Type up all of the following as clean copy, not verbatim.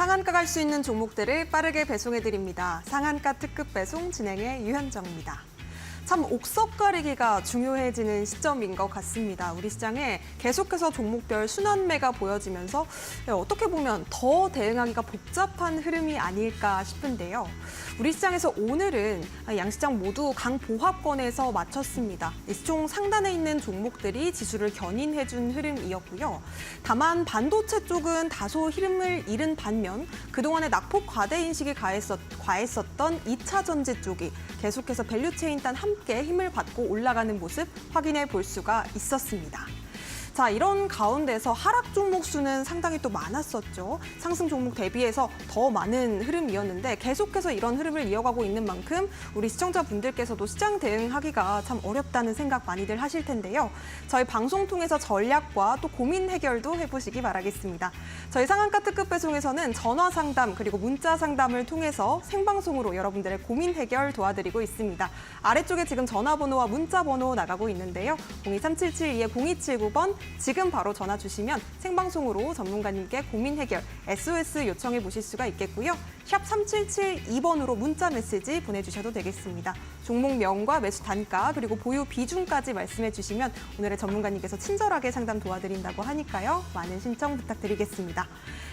상한가 갈 수 있는 종목들을 빠르게 배송해드립니다. 상한가 특급 배송 진행의 유현정입니다. 참 옥석 가리기가 중요해지는 시점인 것 같습니다. 우리 시장에 계속해서 종목별 순환매가 보여지면서 어떻게 보면 더 대응하기가 복잡한 흐름이 아닐까 싶은데요. 우리 시장에서 오늘은 양시장 모두 강보합권에서 마쳤습니다. 시총 상단에 있는 종목들이 지수를 견인해준 흐름이었고요. 다만 반도체 쪽은 다소 흐름을 잃은 반면 그동안의 낙폭 과대 인식이 과했었던 2차 전지 쪽이 계속해서 밸류체인 단 함께 힘을 받고 올라가는 모습 확인해 볼 수가 있었습니다. 자, 이런 가운데서 하락 종목 수는 상당히 또 많았었죠. 상승 종목 대비해서 더 많은 흐름이었는데 계속해서 이런 흐름을 이어가고 있는 만큼 우리 시청자분들께서도 시장 대응하기가 참 어렵다는 생각 많이들 하실 텐데요. 저희 방송 통해서 전략과 또 고민 해결도 해보시기 바라겠습니다. 저희 상한가 특급 배송에서는 전화 상담 그리고 문자 상담을 통해서 생방송으로 여러분들의 고민 해결 도와드리고 있습니다. 아래쪽에 지금 전화번호와 문자 번호 나가고 있는데요. 02377-0279번 지금 바로 전화 주시면 생방송으로 전문가님께 고민 해결, SOS 요청해 보실 수가 있겠고요. 샵 3772번으로 문자 메시지 보내주셔도 되겠습니다. 종목명과 매수 단가 그리고 보유 비중까지 말씀해 주시면 오늘의 전문가님께서 친절하게 상담 도와드린다고 하니까요. 많은 신청 부탁드리겠습니다.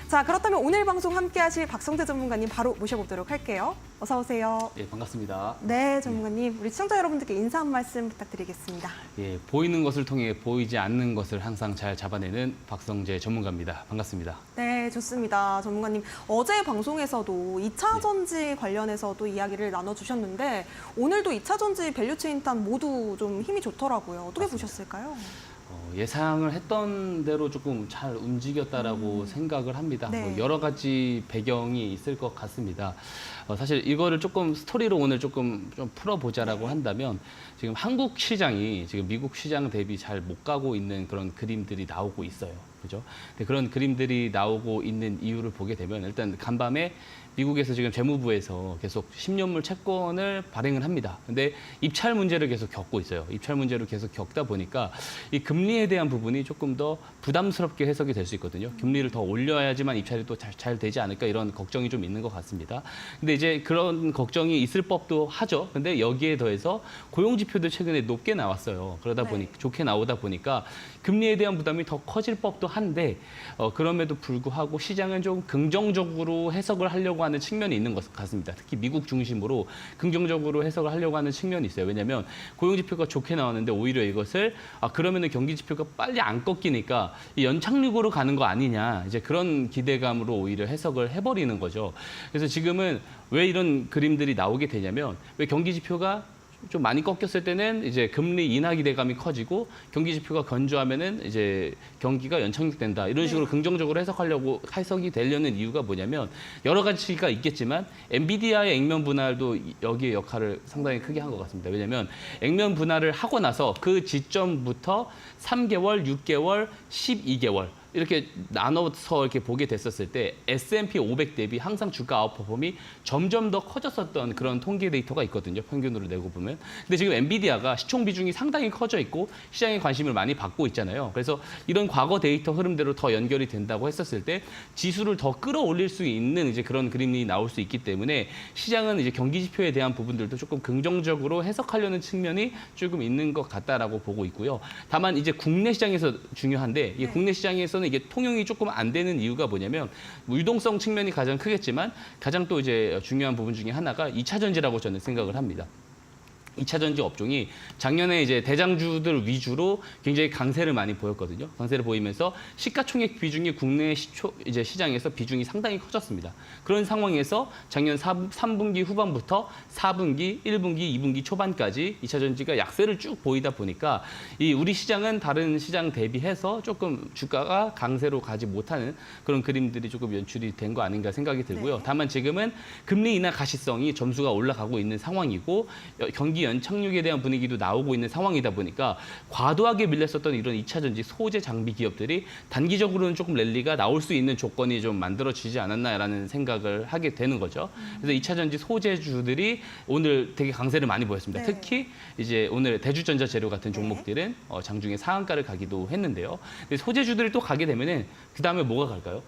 자, 그렇다면 오늘 방송 함께 하실 박성재 전문가님 바로 모셔보도록 할게요. 어서 오세요. 예, 반갑습니다. 네, 전문가님. 우리 시청자 여러분들께 인사 한 말씀 부탁드리겠습니다. 예, 보이는 것을 통해 보이지 않는 것을 항상 잘 잡아내는 박성재 전문가입니다. 반갑습니다. 네, 좋습니다. 전문가님. 어제 방송에서도 2차 전지 관련해서도 이야기를 나눠주셨는데 오늘도 2차 전지 밸류체인 탄 모두 좀 힘이 좋더라고요. 어떻게 보셨을까요? 예상을 했던 대로 조금 잘 움직였다라고 생각을 합니다. 네. 뭐 여러 가지 배경이 있을 것 같습니다. 사실 이거를 조금 스토리로 오늘 조금 좀 풀어보자라고 한다면 지금 한국 시장이 지금 미국 시장 대비 잘 못 가고 있는 그런 그림들이 나오고 있어요. 그죠? 근데 그런 그림들이 나오고 있는 이유를 보게 되면 일단 간밤에 미국에서 지금 재무부에서 계속 10년물 채권을 발행을 합니다. 근데 입찰 문제를 계속 겪고 있어요. 입찰 문제를 계속 겪다 보니까 이 금리에 대한 부분이 조금 더 부담스럽게 해석이 될 수 있거든요. 금리를 더 올려야지만 입찰이 또 잘 되지 않을까 이런 걱정이 좀 있는 것 같습니다. 근데 이제 그런 걱정이 있을 법도 하죠. 근데 여기에 더해서 고용 지표도 최근에 높게 나왔어요. 그러다 보니 좋게 나오다 보니까 금리에 대한 부담이 더 커질 법도 한데 그럼에도 불구하고 시장은 좀 긍정적으로 해석을 하려고 하는 측면이 있는 것 같습니다. 특히 미국 중심으로 긍정적으로 해석을 하려고 하는 측면이 있어요. 왜냐하면 고용 지표가 좋게 나왔는데 오히려 이것을 그러면은 경기 지표가 빨리 안 꺾이니까 이 연착륙으로 가는 거 아니냐 이제 그런 기대감으로 오히려 해석을 해버리는 거죠. 그래서 지금은 왜 이런 그림들이 나오게 되냐면 왜 경기 지표가 좀 많이 꺾였을 때는 이제 금리 인하 기대감이 커지고 경기 지표가 건조하면은 이제 경기가 연착륙된다 이런 식으로 긍정적으로 해석이 되려는 이유가 뭐냐면 여러 가지가 있겠지만 엔비디아의 액면 분할도 여기에 역할을 상당히 크게 한 것 같습니다. 왜냐하면 액면 분할을 하고 나서 그 지점부터 3개월, 6개월, 12개월 이렇게 나눠서 이렇게 보게 됐었을 때 S&P 500 대비 항상 주가 아웃퍼폼이 점점 더 커졌었던 그런 통계 데이터가 있거든요. 평균으로 내고 보면. 근데 지금 엔비디아가 시총 비중이 상당히 커져 있고 시장의 관심을 많이 받고 있잖아요. 그래서 이런 과거 데이터 흐름대로 더 연결이 된다고 했었을 때 지수를 더 끌어올릴 수 있는 이제 그런 그림이 나올 수 있기 때문에 시장은 이제 경기 지표에 대한 부분들도 조금 긍정적으로 해석하려는 측면이 조금 있는 것 같다라고 보고 있고요. 다만 이제 국내 시장에서 중요한데 이 국내 시장에서 이게 통용이 조금 안 되는 이유가 뭐냐면 유동성 측면이 가장 크겠지만 가장 또 이제 중요한 부분 중에 하나가 2차 전지라고 저는 생각을 합니다. 2차 전지 업종이 작년에 이제 대장주들 위주로 굉장히 강세를 많이 보였거든요. 강세를 보이면서 시가총액 비중이 국내 이제 시장에서 비중이 상당히 커졌습니다. 그런 상황에서 작년 3분기 후반부터 4분기, 1분기, 2분기 초반까지 2차 전지가 약세를 쭉 보이다 보니까 이 우리 시장은 다른 시장 대비해서 조금 주가가 강세로 가지 못하는 그런 그림들이 조금 연출이 된 거 아닌가 생각이 들고요. 다만 지금은 금리 인하 가시성이 점수가 올라가고 있는 상황이고 경기 연착륙에 대한 분위기도 나오고 있는 상황이다 보니까 과도하게 밀렸었던 이런 2차 전지 소재 장비 기업들이 단기적으로는 조금 랠리가 나올 수 있는 조건이 좀 만들어지지 않았나라는 생각을 하게 되는 거죠. 그래서 2차 전지 소재주들이 오늘 되게 강세를 많이 보였습니다. 특히 이제 오늘 대주전자 재료 같은 종목들은 장중에 상한가를 가기도 했는데요. 근데 소재주들이 또 가게 되면은 그 다음에 뭐가 갈까요?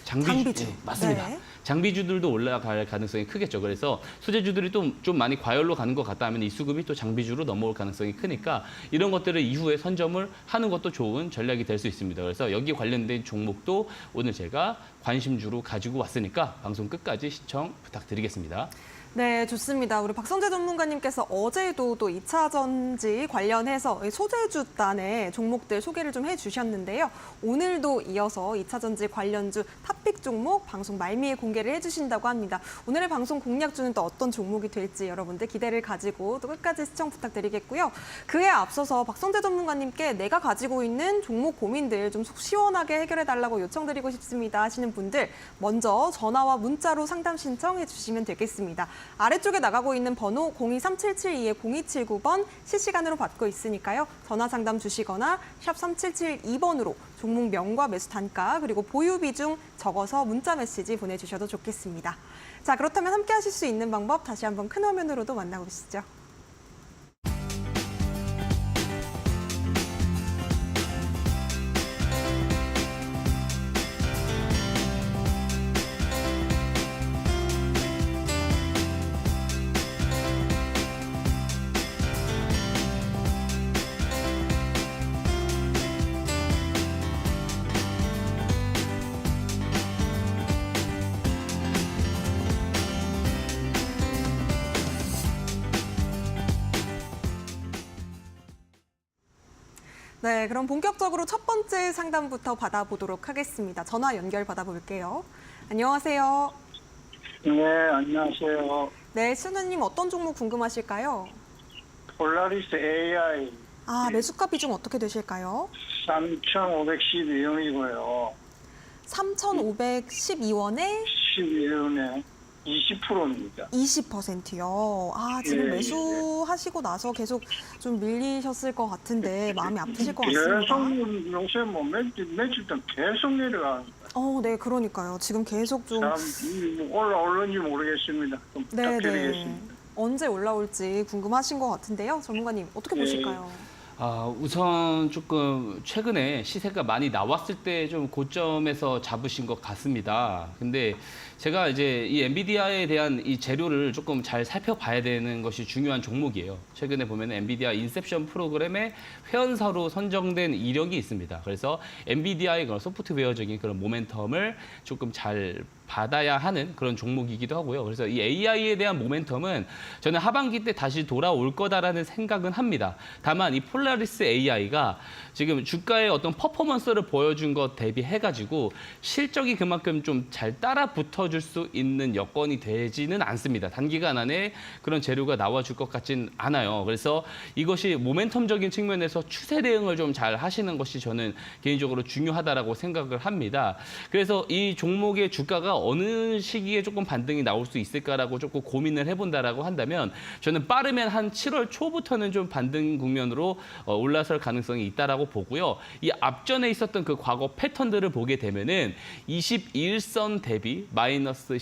장비주. 네, 맞습니다. 네. 장비주들도 올라갈 가능성이 크겠죠. 그래서 수제주들이 좀 많이 과열로 가는 것 같다 하면 이 수급이 또 장비주로 넘어올 가능성이 크니까 이런 것들을 이후에 선점을 하는 것도 좋은 전략이 될 수 있습니다. 그래서 여기 관련된 종목도 오늘 제가 관심주로 가지고 왔으니까 방송 끝까지 시청 부탁드리겠습니다. 네, 좋습니다. 우리 박성재 전문가님께서 어제도 또 2차 전지 관련해서 소재주단의 종목들 소개를 좀 해주셨는데요. 오늘도 이어서 2차 전지 관련주 탑픽 종목 방송 말미에 공개를 해주신다고 합니다. 오늘의 방송 공략주는 또 어떤 종목이 될지 여러분들 기대를 가지고 또 끝까지 시청 부탁드리겠고요. 그에 앞서서 박성재 전문가님께 내가 가지고 있는 종목 고민들 좀 속 시원하게 해결해달라고 요청드리고 싶습니다 하시는 분들 먼저 전화와 문자로 상담 신청해 주시면 되겠습니다. 아래쪽에 나가고 있는 번호 023772-0279번 실시간으로 받고 있으니까요. 전화 상담 주시거나 샵 3772번으로 종목명과 매수 단가 그리고 보유 비중 적어서 문자 메시지 보내주셔도 좋겠습니다. 자, 그렇다면 함께 하실 수 있는 방법 다시 한번 큰 화면으로도 만나보시죠. 네, 그럼 본격적으로 첫 번째 상담부터 받아보도록 하겠습니다. 전화 연결 받아볼게요. 안녕하세요. 네, 안녕하세요. 네, 시청자님 어떤 종목 궁금하실까요? 폴라리스 AI 아, 매수가 비중 어떻게 되실까요? 3,512원이고요. 3,512원에 12원에 20%입니다. 20%요. 아, 지금 예, 매수하시고 나서 계속 좀 밀리셨을 것 같은데 마음이 아프실 것 계속 같습니다. 요새 뭐 며칠 동안 계속 내려가는 거예요. 네, 그러니까요. 지금 계속 좀 참 올라올는지 모르겠습니다. 좀 네. 부탁드리겠습니다. 언제 올라올지 궁금하신 것 같은데요. 전문가님, 어떻게 예. 보실까요? 우선 조금 최근에 시세가 많이 나왔을 때 좀 고점에서 잡으신 것 같습니다. 근데 제가 이제 이 엔비디아에 대한 이 재료를 조금 잘 살펴봐야 되는 것이 중요한 종목이에요. 최근에 보면 엔비디아 인셉션 프로그램의 회원사로 선정된 이력이 있습니다. 그래서 엔비디아의 그런 소프트웨어적인 그런 모멘텀을 조금 잘 받아야 하는 그런 종목이기도 하고요. 그래서 이 AI에 대한 모멘텀은 저는 하반기 때 다시 돌아올 거다라는 생각은 합니다. 다만 이 폴라리스 AI가 지금 주가의 어떤 퍼포먼스를 보여준 것 대비해가지고 실적이 그만큼 좀 잘 따라 붙어줄 수 있는 여건이 되지는 않습니다. 단기간 안에 그런 재료가 나와줄 것 같진 않아요. 그래서 이것이 모멘텀적인 측면에서 추세 대응을 좀 잘 하시는 것이 저는 개인적으로 중요하다라고 생각을 합니다. 그래서 이 종목의 주가가 어느 시기에 조금 반등이 나올 수 있을까라고 조금 고민을 해본다라고 한다면 저는 빠르면 한 7월 초부터는 좀 반등 국면으로 올라설 가능성이 있다라고 보고요. 이 앞전에 있었던 그 과거 패턴들을 보게 되면은 21선 대비 마이너스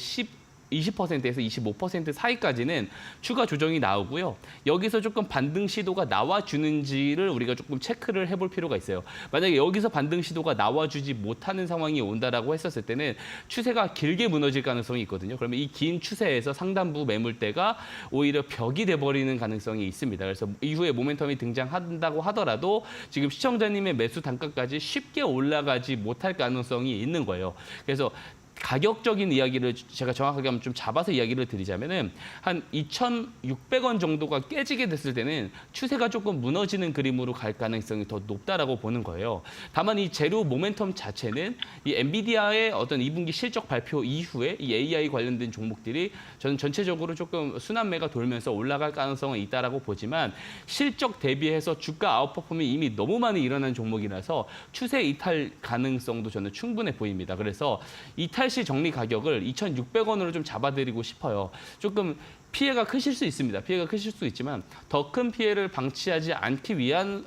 20%에서 25% 사이까지는 추가 조정이 나오고요. 여기서 조금 반등 시도가 나와주는지를 우리가 조금 체크를 해볼 필요가 있어요. 만약에 여기서 반등 시도가 나와주지 못하는 상황이 온다라고 했었을 때는 추세가 길게 무너질 가능성이 있거든요. 그러면 이 긴 추세에서 상단부 매물대가 오히려 벽이 돼버리는 가능성이 있습니다. 그래서 이후에 모멘텀이 등장한다고 하더라도 지금 시청자님의 매수 단가까지 쉽게 올라가지 못할 가능성이 있는 거예요. 그래서 가격적인 이야기를 제가 정확하게 한번 좀 잡아서 이야기를 드리자면은 한 2,600원 정도가 깨지게 됐을 때는 추세가 조금 무너지는 그림으로 갈 가능성이 더 높다라고 보는 거예요. 다만 이 재료 모멘텀 자체는 이 엔비디아의 어떤 2분기 실적 발표 이후에 이 AI 관련된 종목들이 저는 전체적으로 조금 순환매가 돌면서 올라갈 가능성은 있다라고 보지만 실적 대비해서 주가 아웃퍼폼이 이미 너무 많이 일어난 종목이라서 추세 이탈 가능성도 저는 충분해 보입니다. 그래서 이탈 시 정리 가격을 2,600원으로 좀 잡아드리고 싶어요. 조금 피해가 크실 수 있습니다. 피해가 크실 수 있지만 더 큰 피해를 방치하지 않기 위한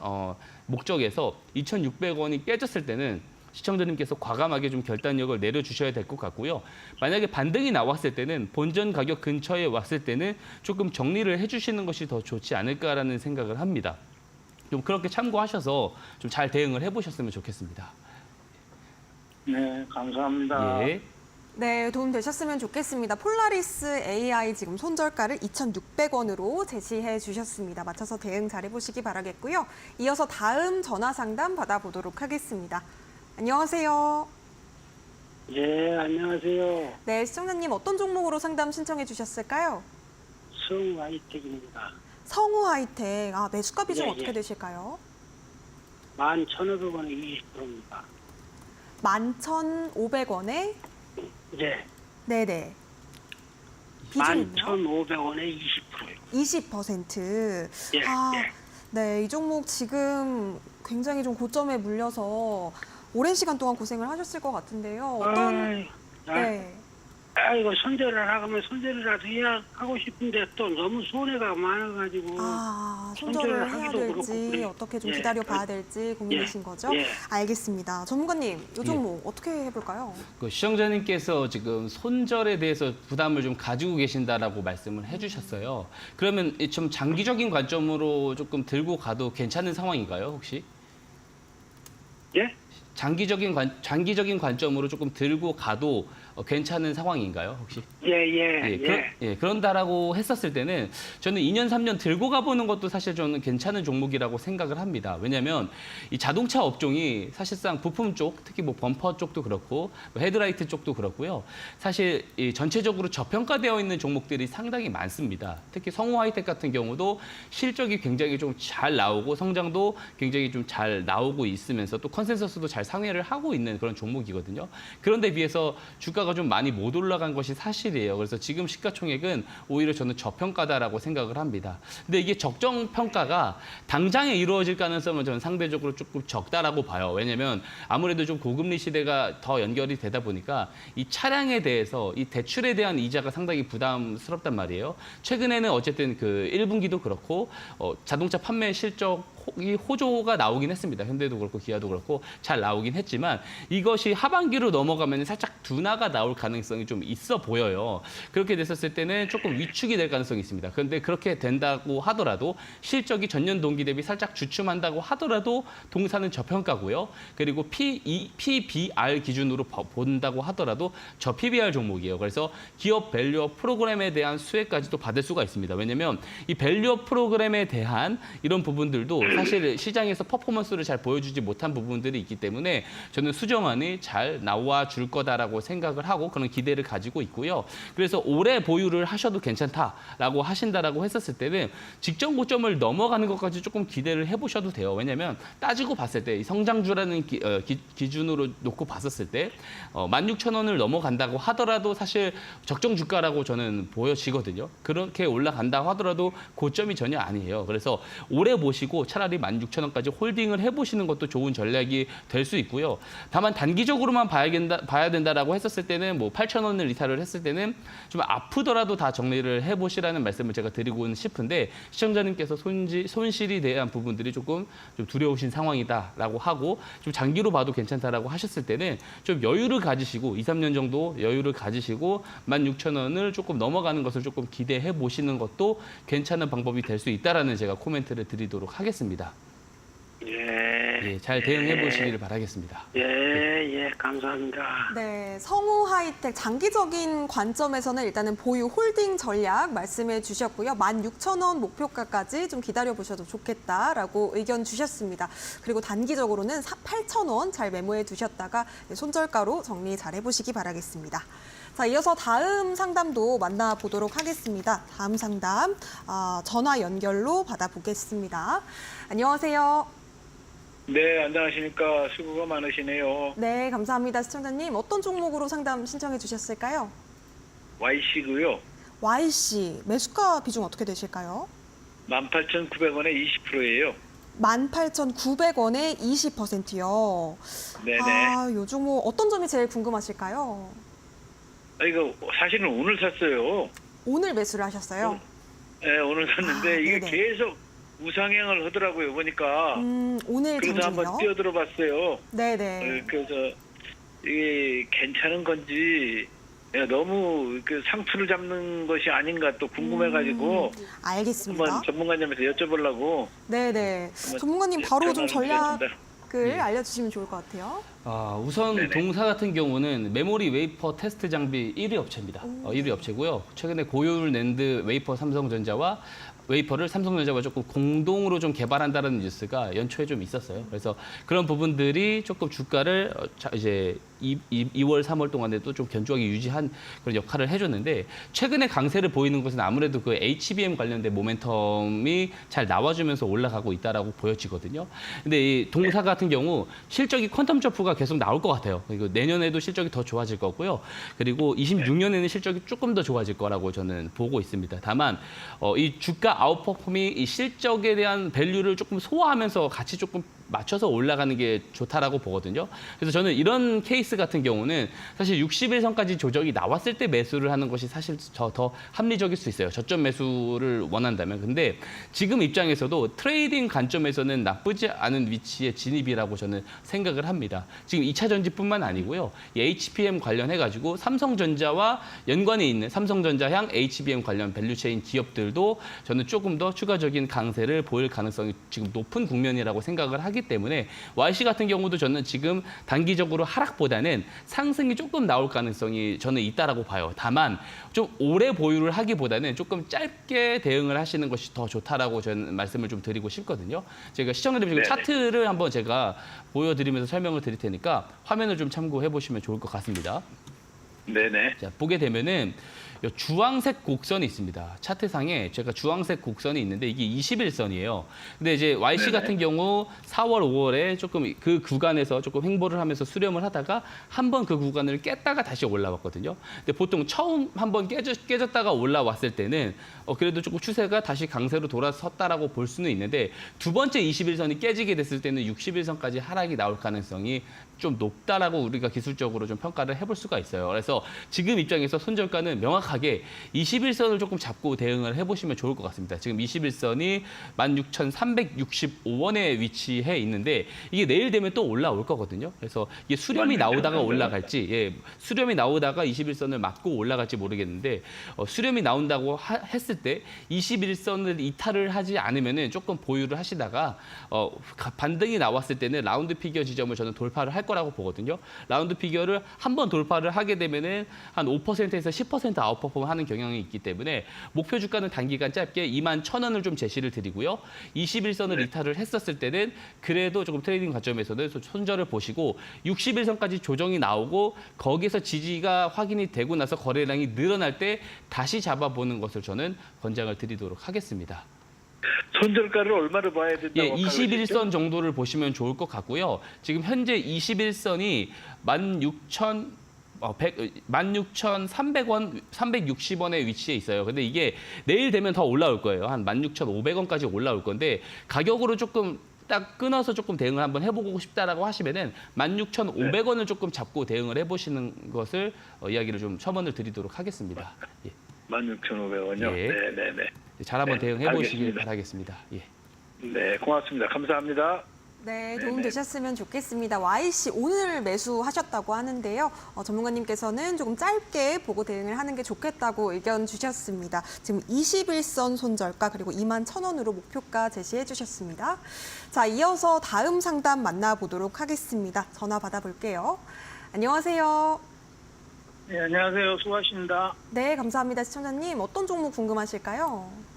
목적에서 2,600원이 깨졌을 때는 시청자님께서 과감하게 좀 결단력을 내려주셔야 될 것 같고요. 만약에 반등이 나왔을 때는 본전 가격 근처에 왔을 때는 조금 정리를 해주시는 것이 더 좋지 않을까라는 생각을 합니다. 좀 그렇게 참고하셔서 좀 잘 대응을 해보셨으면 좋겠습니다. 네, 감사합니다. 예. 네, 도움 되셨으면 좋겠습니다. 폴라리스 AI 지금 손절가를 2,600원으로 제시해 주셨습니다. 맞춰서 대응 잘해보시기 바라겠고요. 이어서 다음 전화 상담 받아보도록 하겠습니다. 안녕하세요. 예, 안녕하세요. 네, 시청자님 어떤 종목으로 상담 신청해 주셨을까요? 성화이택입니다. 성우 하이텍, 매수가 비중 예, 어떻게 예. 되실까요? 11,500원에 20%입니다. 11,500원에 예, 네네. 비중은요? 11,500원에 20%요. 20%. 예, 예. 네, 이 종목 지금 굉장히 좀 고점에 물려서 오랜 시간 동안 고생을 하셨을 것 같은데요. 어떤 네. 이거 손절을 하면 손절이라도 해야 하고 싶은데 또 너무 손해가 많아가지고. 손절을 해야 하기도 그렇고 될지 그래요. 어떻게 좀 예, 기다려 봐야 될지 고민이신 거죠? 예. 알겠습니다. 전문가님, 이 종목 어떻게 해볼까요? 그 시청자님께서 지금 손절에 대해서 부담을 좀 가지고 계신다라고 말씀을 해주셨어요. 그러면 좀 장기적인 관점으로 조금 들고 가도 괜찮은 상황인가요, 혹시? 예? 장기적인 관점으로 조금 들고 가도 괜찮은 상황인가요, 혹시? 그런다라고 했었을 때는 저는 2년, 3년 들고 가보는 것도 사실 저는 괜찮은 종목이라고 생각을 합니다. 왜냐하면 이 자동차 업종이 사실상 부품 쪽, 특히 뭐 범퍼 쪽도 그렇고 뭐 헤드라이트 쪽도 그렇고요. 사실 이 전체적으로 저평가되어 있는 종목들이 상당히 많습니다. 특히 성우 하이텍 같은 경우도 실적이 굉장히 좀 잘 나오고 성장도 굉장히 좀 잘 나오고 있으면서 또 컨센서스도 잘 상회를 하고 있는 그런 종목이거든요. 그런데 비해서 주가가 좀 많이 못 올라간 것이 사실이에요. 그래서 지금 시가총액은 오히려 저는 저평가다라고 생각을 합니다. 근데 이게 적정 평가가 당장에 이루어질 가능성은 저는 상대적으로 조금 적다라고 봐요. 왜냐하면 아무래도 좀 고금리 시대가 더 연결이 되다 보니까 이 차량에 대해서 이 대출에 대한 이자가 상당히 부담스럽단 말이에요. 최근에는 어쨌든 그 1분기도 그렇고 자동차 판매 실적이 호조가 나오긴 했습니다. 현대도 그렇고 기아도 그렇고 잘 나오긴 했지만 이것이 하반기로 넘어가면 살짝 둔화가 나올 가능성이 좀 있어 보여요. 그렇게 됐었을 때는 조금 위축이 될 가능성이 있습니다. 그런데 그렇게 된다고 하더라도 실적이 전년 동기 대비 살짝 주춤한다고 하더라도 동사는 저평가고요. 그리고 PBR 기준으로 본다고 하더라도 저 PBR 종목이에요. 그래서 기업 밸류업 프로그램에 대한 수혜까지도 받을 수가 있습니다. 왜냐하면 이 밸류업 프로그램에 대한 이런 부분들도 사실 시장에서 퍼포먼스를 잘 보여주지 못한 부분들이 있기 때문에 저는 수정안이 잘 나와 줄 거다라고 생각을 하고 그런 기대를 가지고 있고요. 그래서 오래 보유를 하셔도 괜찮다라고 하신다라고 했었을 때는 직전 고점을 넘어가는 것까지 조금 기대를 해보셔도 돼요. 왜냐하면 따지고 봤을 때 이 성장주라는 기준으로 놓고 봤었을 때 16,000원을 넘어간다고 하더라도 사실 적정 주가라고 저는 보여지거든요. 그렇게 올라간다고 하더라도 고점이 전혀 아니에요. 그래서 오래 보시고 차라리 16,000원까지 홀딩을 해보시는 것도 좋은 전략이 될 수 있고요. 다만 단기적으로만 봐야 된다라고 했었을 때는 뭐 8,000원을 이탈을 했을 때는 좀 아프더라도 다 정리를 해보시라는 말씀을 제가 드리고는 싶은데 시청자님께서 손실이 대한 부분들이 조금 좀 두려우신 상황이다라고 하고 좀 장기로 봐도 괜찮다라고 하셨을 때는 좀 여유를 가지시고 2, 3년 정도 여유를 가지시고 16,000원을 조금 넘어가는 것을 조금 기대해 보시는 것도 괜찮은 방법이 될 수 있다라는 제가 코멘트를 드리도록 하겠습니다. 예, 잘 대응해 보시기를 바라겠습니다. 감사합니다. 네, 성우 하이텍 장기적인 관점에서는 일단은 보유 홀딩 전략 말씀해 주셨고요. 16,000원 목표가까지 좀 기다려 보셔도 좋겠다라고 의견 주셨습니다. 그리고 단기적으로는 8,000원 잘 메모해 두셨다가 손절가로 정리 잘 해보시기 바라겠습니다. 자, 이어서 다음 상담도 만나보도록 하겠습니다. 다음 상담 전화 연결로 받아보겠습니다. 안녕하세요. 네, 안녕하십니까. 수고가 많으시네요. 네, 감사합니다. 시청자님, 어떤 종목으로 상담 신청해 주셨을까요? YC고요. YC, 매수가 비중 어떻게 되실까요? 18,900원에 20%예요. 18,900원에 20%요. 네네. 요 종목 어떤 점이 제일 궁금하실까요? 이거 사실은 오늘 샀어요. 오늘 매수를 하셨어요? 네, 오늘 샀는데 이게 네네. 계속 우상향을 하더라고요. 보니까. 오늘 그래서 장중이요? 한번 뛰어들어 봤어요. 네네. 그래서 이게 괜찮은 건지 너무 그 상투를 잡는 것이 아닌가 또 궁금해가지고 알겠습니다. 한번 전문가님한테 여쭤보려고. 네네. 한번 전문가님 바로 좀 전화를 드렸습니다. 전략을 알려주시면 좋을 것 같아요. 우선 네네. 동사 같은 경우는 메모리 웨이퍼 테스트 장비 1위 업체입니다. 1위 업체고요. 최근에 고효율 낸드 웨이퍼 삼성전자와 웨이퍼를 삼성전자와 조금 공동으로 좀 개발한다는 뉴스가 연초에 좀 있었어요. 그래서 그런 부분들이 조금 주가를 이제 2월, 3월 동안에도 좀 견조하게 유지한 그런 역할을 해줬는데 최근에 강세를 보이는 것은 아무래도 그 HBM 관련된 모멘텀이 잘 나와주면서 올라가고 있다라고 보여지거든요. 근데 이 동사 같은 경우 실적이 퀀텀 점프가 계속 나올 것 같아요. 그리고 내년에도 실적이 더 좋아질 거고요. 그리고 26년에는 실적이 조금 더 좋아질 거라고 저는 보고 있습니다. 다만 이 주가 아웃퍼폼이 이 실적에 대한 밸류를 조금 소화하면서 같이 조금 맞춰서 올라가는 게 좋다라고 보거든요. 그래서 저는 이런 케이스 같은 경우는 사실 60일선까지 조정이 나왔을 때 매수를 하는 것이 사실 더 합리적일 수 있어요. 저점 매수를 원한다면. 근데 지금 입장에서도 트레이딩 관점에서는 나쁘지 않은 위치의 진입이라고 저는 생각을 합니다. 지금 2차 전지뿐만 아니고요. 이 HBM 관련해가지고 삼성전자와 연관이 있는 삼성전자향 HBM 관련 밸류체인 기업들도 저는 조금 더 추가적인 강세를 보일 가능성이 지금 높은 국면이라고 생각을 하기 때문에 YC 같은 경우도 저는 지금 단기적으로 하락보다는 상승이 조금 나올 가능성이 저는 있다라고 봐요. 다만 좀 오래 보유를 하기보다는 조금 짧게 대응을 하시는 것이 더 좋다라고 저는 말씀을 좀 드리고 싶거든요. 제가 시청자님 지금 네네. 차트를 한번 제가 보여드리면서 설명을 드릴 테니까 화면을 좀 참고해 보시면 좋을 것 같습니다. 네네. 자, 보게 되면은 요 주황색 곡선이 있습니다. 차트상에 제가 주황색 곡선이 있는데 이게 21선이에요. 근데 이제 YC 네네. 같은 경우 4월, 5월에 조금 그 구간에서 조금 횡보를 하면서 수렴을 하다가 한번 그 구간을 깼다가 다시 올라왔거든요. 근데 보통 처음 한번 깨졌다가 올라왔을 때는 그래도 조금 추세가 다시 강세로 돌아섰다라고 볼 수는 있는데 두 번째 21선이 깨지게 됐을 때는 61선까지 하락이 나올 가능성이 좀 높다라고 우리가 기술적으로 좀 평가를 해볼 수가 있어요. 그래서 지금 입장에서 손절가는 명확하게 21선을 조금 잡고 대응을 해보시면 좋을 것 같습니다. 지금 21선이 16,365원에 위치해 있는데 이게 내일 되면 또 올라올 거거든요. 그래서 이게 수렴이 나오다가 올라갈지, 수렴이 나오다가 21선을 맞고 올라갈지 모르겠는데 수렴이 나온다고 했을 때 21선을 이탈을 하지 않으면은 조금 보유를 하시다가 반등이 나왔을 때는 라운드 피겨 지점을 저는 돌파를 할 거라고 보거든요. 라운드 피겨를 한번 돌파를 하게 되면은 한 5%에서 10% 아웃퍼폼 하는 경향이 있기 때문에 목표 주가는 단기간 짧게 21,000원을 좀 제시를 드리고요. 21선을 이탈을 했었을 때는 그래도 조금 트레이딩 관점에서는 손절을 보시고 61선까지 조정이 나오고 거기서 지지가 확인이 되고 나서 거래량이 늘어날 때 다시 잡아보는 것을 저는 권장을 드리도록 하겠습니다. 손절가를 얼마로 봐야 된다고 예, 아까 그러셨죠? 21선 정도를 보시면 좋을 것 같고요. 지금 현재 21선이 16,300원, 360원에 위치해 있어요. 근데 이게 내일 되면 더 올라올 거예요. 한 16,500원까지 올라올 건데 가격으로 조금 딱 끊어서 조금 대응을 한번 해보고 싶다라고 하시면은 16,500원을 조금 잡고 대응을 해보시는 것을 이야기를 좀 첨언을 드리도록 하겠습니다. 예. 16,500원요? 예. 네네네. 잘 한번 네, 대응해 보시길 알겠습니다. 바라겠습니다. 예. 네, 고맙습니다. 감사합니다. 네, 네네. 도움 되셨으면 좋겠습니다. YC 오늘 매수하셨다고 하는데요. 전문가님께서는 조금 짧게 보고 대응을 하는 게 좋겠다고 의견 주셨습니다. 지금 21선 손절가 그리고 21,000원으로 목표가 제시해 주셨습니다. 자, 이어서 다음 상담 만나보도록 하겠습니다. 전화 받아볼게요. 안녕하세요. 네, 안녕하세요. 수고하십니다. 네, 감사합니다. 시청자님, 어떤 종목 궁금하실까요?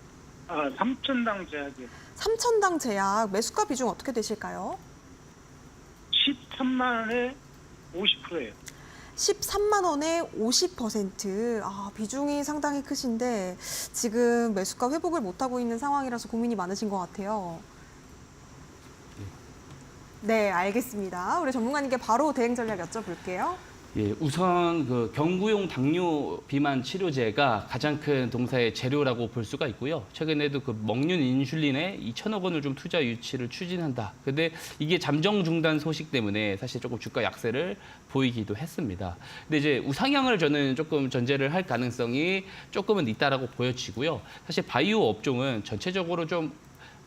삼천당 제약이요. 3천당 제약 매수가 비중 어떻게 되실까요? 13만 원에 50%예요. 13만 원에 50%. 비중이 상당히 크신데 지금 매수가 회복을 못하고 있는 상황이라서 고민이 많으신 것 같아요. 네, 알겠습니다. 우리 전문가님께 바로 대응 전략 여쭤볼게요. 예, 우선 그 경구용 당뇨 비만 치료제가 가장 큰 동사의 재료라고 볼 수가 있고요. 최근에도 그 먹륜 인슐린에 2천억 원을 좀 투자 유치를 추진한다. 근데 이게 잠정 중단 소식 때문에 사실 조금 주가 약세를 보이기도 했습니다. 근데 이제 우상향을 저는 조금 전제를 할 가능성이 조금은 있다라고 보여지고요. 사실 바이오 업종은 전체적으로 좀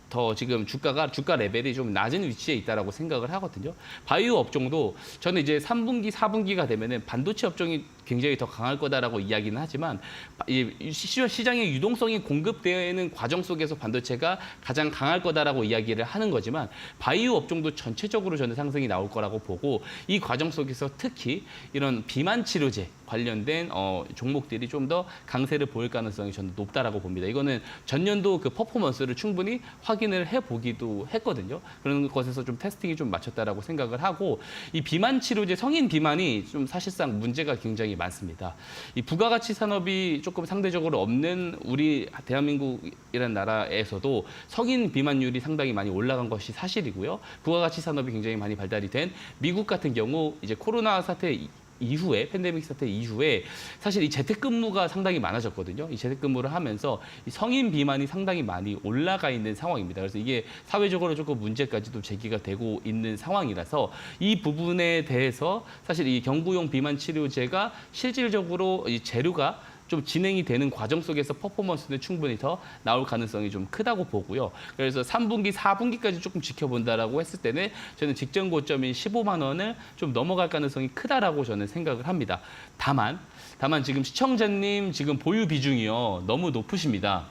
더 지금 주가 레벨이 좀 낮은 위치에 있다라고 생각을 하거든요. 바이오 업종도 저는 이제 3분기, 4분기가 되면은 반도체 업종이 굉장히 더 강할 거다라고 이야기는 하지만 이 시장의 유동성이 공급되는 과정 속에서 반도체가 가장 강할 거다라고 이야기를 하는 거지만 바이오 업종도 전체적으로 저는 상승이 나올 거라고 보고 이 과정 속에서 특히 이런 비만 치료제 관련된 종목들이 좀 더 강세를 보일 가능성이 저는 높다라고 봅니다. 이거는 전년도 그 퍼포먼스를 충분히 확인을 해보기도 했거든요. 그런 것에서 좀 테스팅이 좀 맞췄다라고 생각을 하고 이 비만 치료제 성인 비만이 좀 사실상 문제가 굉장히 많습니다. 이 부가가치 산업이 조금 상대적으로 없는 우리 대한민국이라는 나라에서도 성인 비만율이 상당히 많이 올라간 것이 사실이고요. 부가가치 산업이 굉장히 많이 발달이 된 미국 같은 경우 이제 코로나 사태 이후에 팬데믹 사태 이후에 사실 이 재택근무가 상당히 많아졌거든요. 이 재택근무를 하면서 이 성인 비만이 상당히 많이 올라가 있는 상황입니다. 그래서 이게 사회적으로 조금 문제까지도 제기가 되고 있는 상황이라서 이 부분에 대해서 사실 이 경구용 비만 치료제가 실질적으로 이 재료가 좀 진행이 되는 과정 속에서 퍼포먼스는 충분히 더 나올 가능성이 좀 크다고 보고요. 그래서 3분기, 4분기까지 조금 지켜본다라고 했을 때는 저는 직전 고점인 15만 원을 좀 넘어갈 가능성이 크다라고 저는 생각을 합니다. 다만 지금 시청자님 지금 보유 비중이요. 너무 높으십니다.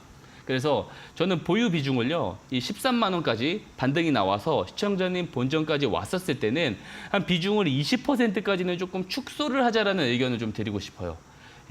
그래서 저는 보유 비중을요, 이 13만 원까지 반등이 나와서 시청자님 본전까지 왔었을 때는 한 비중을 20%까지는 조금 축소를 하자라는 의견을 좀 드리고 싶어요.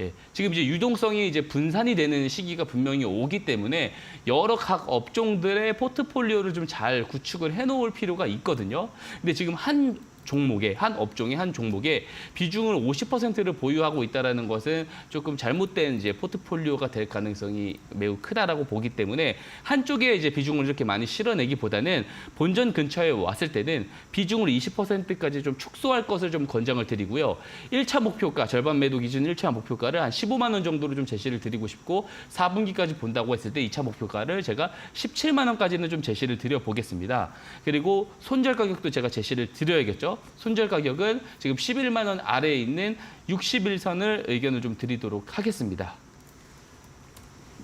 예, 지금 이제 유동성이 이제 분산이 되는 시기가 분명히 오기 때문에 여러 각 업종들의 포트폴리오를 좀 잘 구축을 해놓을 필요가 있거든요. 근데 지금 한 업종의 한 종목에 비중을 50%를 보유하고 있다는 것은 조금 잘못된 이제 포트폴리오가 될 가능성이 매우 크다라고 보기 때문에 한쪽에 이제 비중을 이렇게 많이 실어내기보다는 본전 근처에 왔을 때는 비중을 20%까지 좀 축소할 것을 좀 권장을 드리고요. 1차 목표가 절반 매도 기준 1차 목표가를 한 15만 원 정도로 좀 제시를 드리고 싶고 4분기까지 본다고 했을 때 2차 목표가를 제가 17만 원까지는 좀 제시를 드려 보겠습니다. 그리고 손절 가격도 제가 제시를 드려야겠죠. 손절 가격은 지금 11만 원 아래에 있는 61선을 의견을 좀 드리도록 하겠습니다.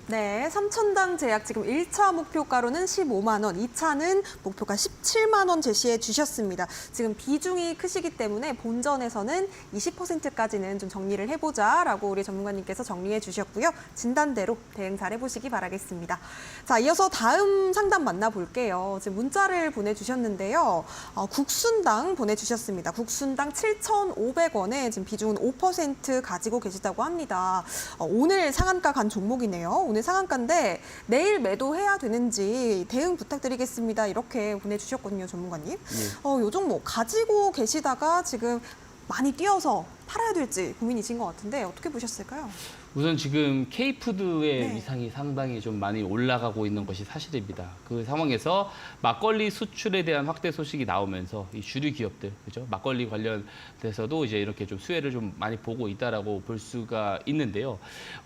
네, 3,000당 제약 지금 1차 목표가로는 15만 원, 2차는 목표가 17만 원 제시해 주셨습니다. 지금 비중이 크시기 때문에 본전에서는 20%까지는 좀 정리를 해보자라고 우리 전문가님께서 정리해 주셨고요. 진단대로 대응 잘 해보시기 바라겠습니다. 자, 이어서 다음 상담 만나볼게요. 지금 문자를 보내주셨는데요. 국순당 보내주셨습니다. 국순당 7,500원에 지금 비중은 5% 가지고 계시다고 합니다. 오늘 상한가 간 종목이네요. 오늘 상한가인데 내일 매도해야 되는지 대응 부탁드리겠습니다. 이렇게 보내주셨거든요, 전문가님. 요 종목 가지고 계시다가 지금 많이 뛰어서 팔아야 될지 고민이신 것 같은데 어떻게 보셨을까요? 우선 지금 K푸드의 네. 위상이 상당히 좀 많이 올라가고 있는 것이 사실입니다. 그 상황에서 막걸리 수출에 대한 확대 소식이 나오면서 이 주류 기업들, 그죠? 막걸리 관련돼서도 이제 이렇게 좀 수혜를 좀 많이 보고 있다라고 볼 수가 있는데요.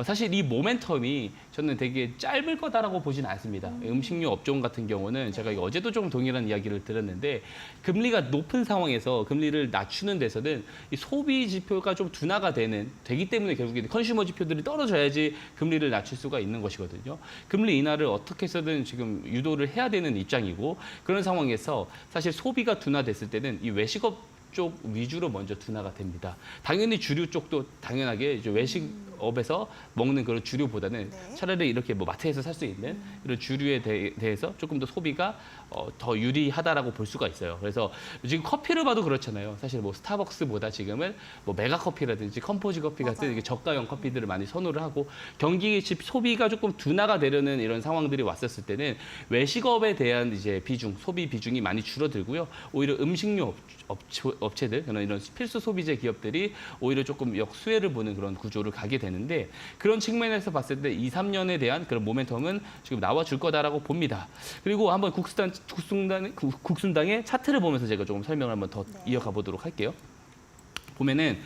사실 이 모멘텀이 저는 되게 짧을 거다라고 보진 않습니다. 음식료 업종 같은 경우는 제가 어제도 좀 동일한 이야기를 들었는데 금리가 높은 상황에서 금리를 낮추는 데서는 이 소비 지표가 좀 둔화가 되기 때문에 결국에 컨슈머 지표들이 떨어져야지 금리를 낮출 수가 있는 것이거든요. 금리 인하를 어떻게 해서든 지금 유도를 해야 되는 입장이고 그런 상황에서 사실 소비가 둔화됐을 때는 이 외식업 쪽 위주로 먼저 둔화가 됩니다. 당연히 주류 쪽도 당연하게 이제 외식업에서 먹는 그런 주류보다는 네. 차라리 이렇게 뭐 마트에서 살 수 있는 이런 주류에 대해서 조금 더 소비가 더 유리하다라고 볼 수가 있어요. 그래서 지금 커피를 봐도 그렇잖아요. 사실 뭐 스타벅스보다 지금은 뭐 메가커피라든지 컴포지 커피 같은 이게 저가형 커피들을 많이 선호를 하고 경기 소비가 조금 둔화가 되려는 이런 상황들이 왔었을 때는 외식업에 대한 이제 소비 비중이 많이 줄어들고요. 오히려 음식료 업체들, 이런 필수 소비재 기업들이 오히려 조금 역수혜를 보는 그런 구조를 가게 되는데 그런 측면에서 봤을 때 2, 3년에 대한 그런 모멘텀은 지금 나와줄 거다라고 봅니다. 그리고 한번 국순당의 차트를 보면서 제가 조금 설명을 한번 더 이어가 보도록 할게요. 보면은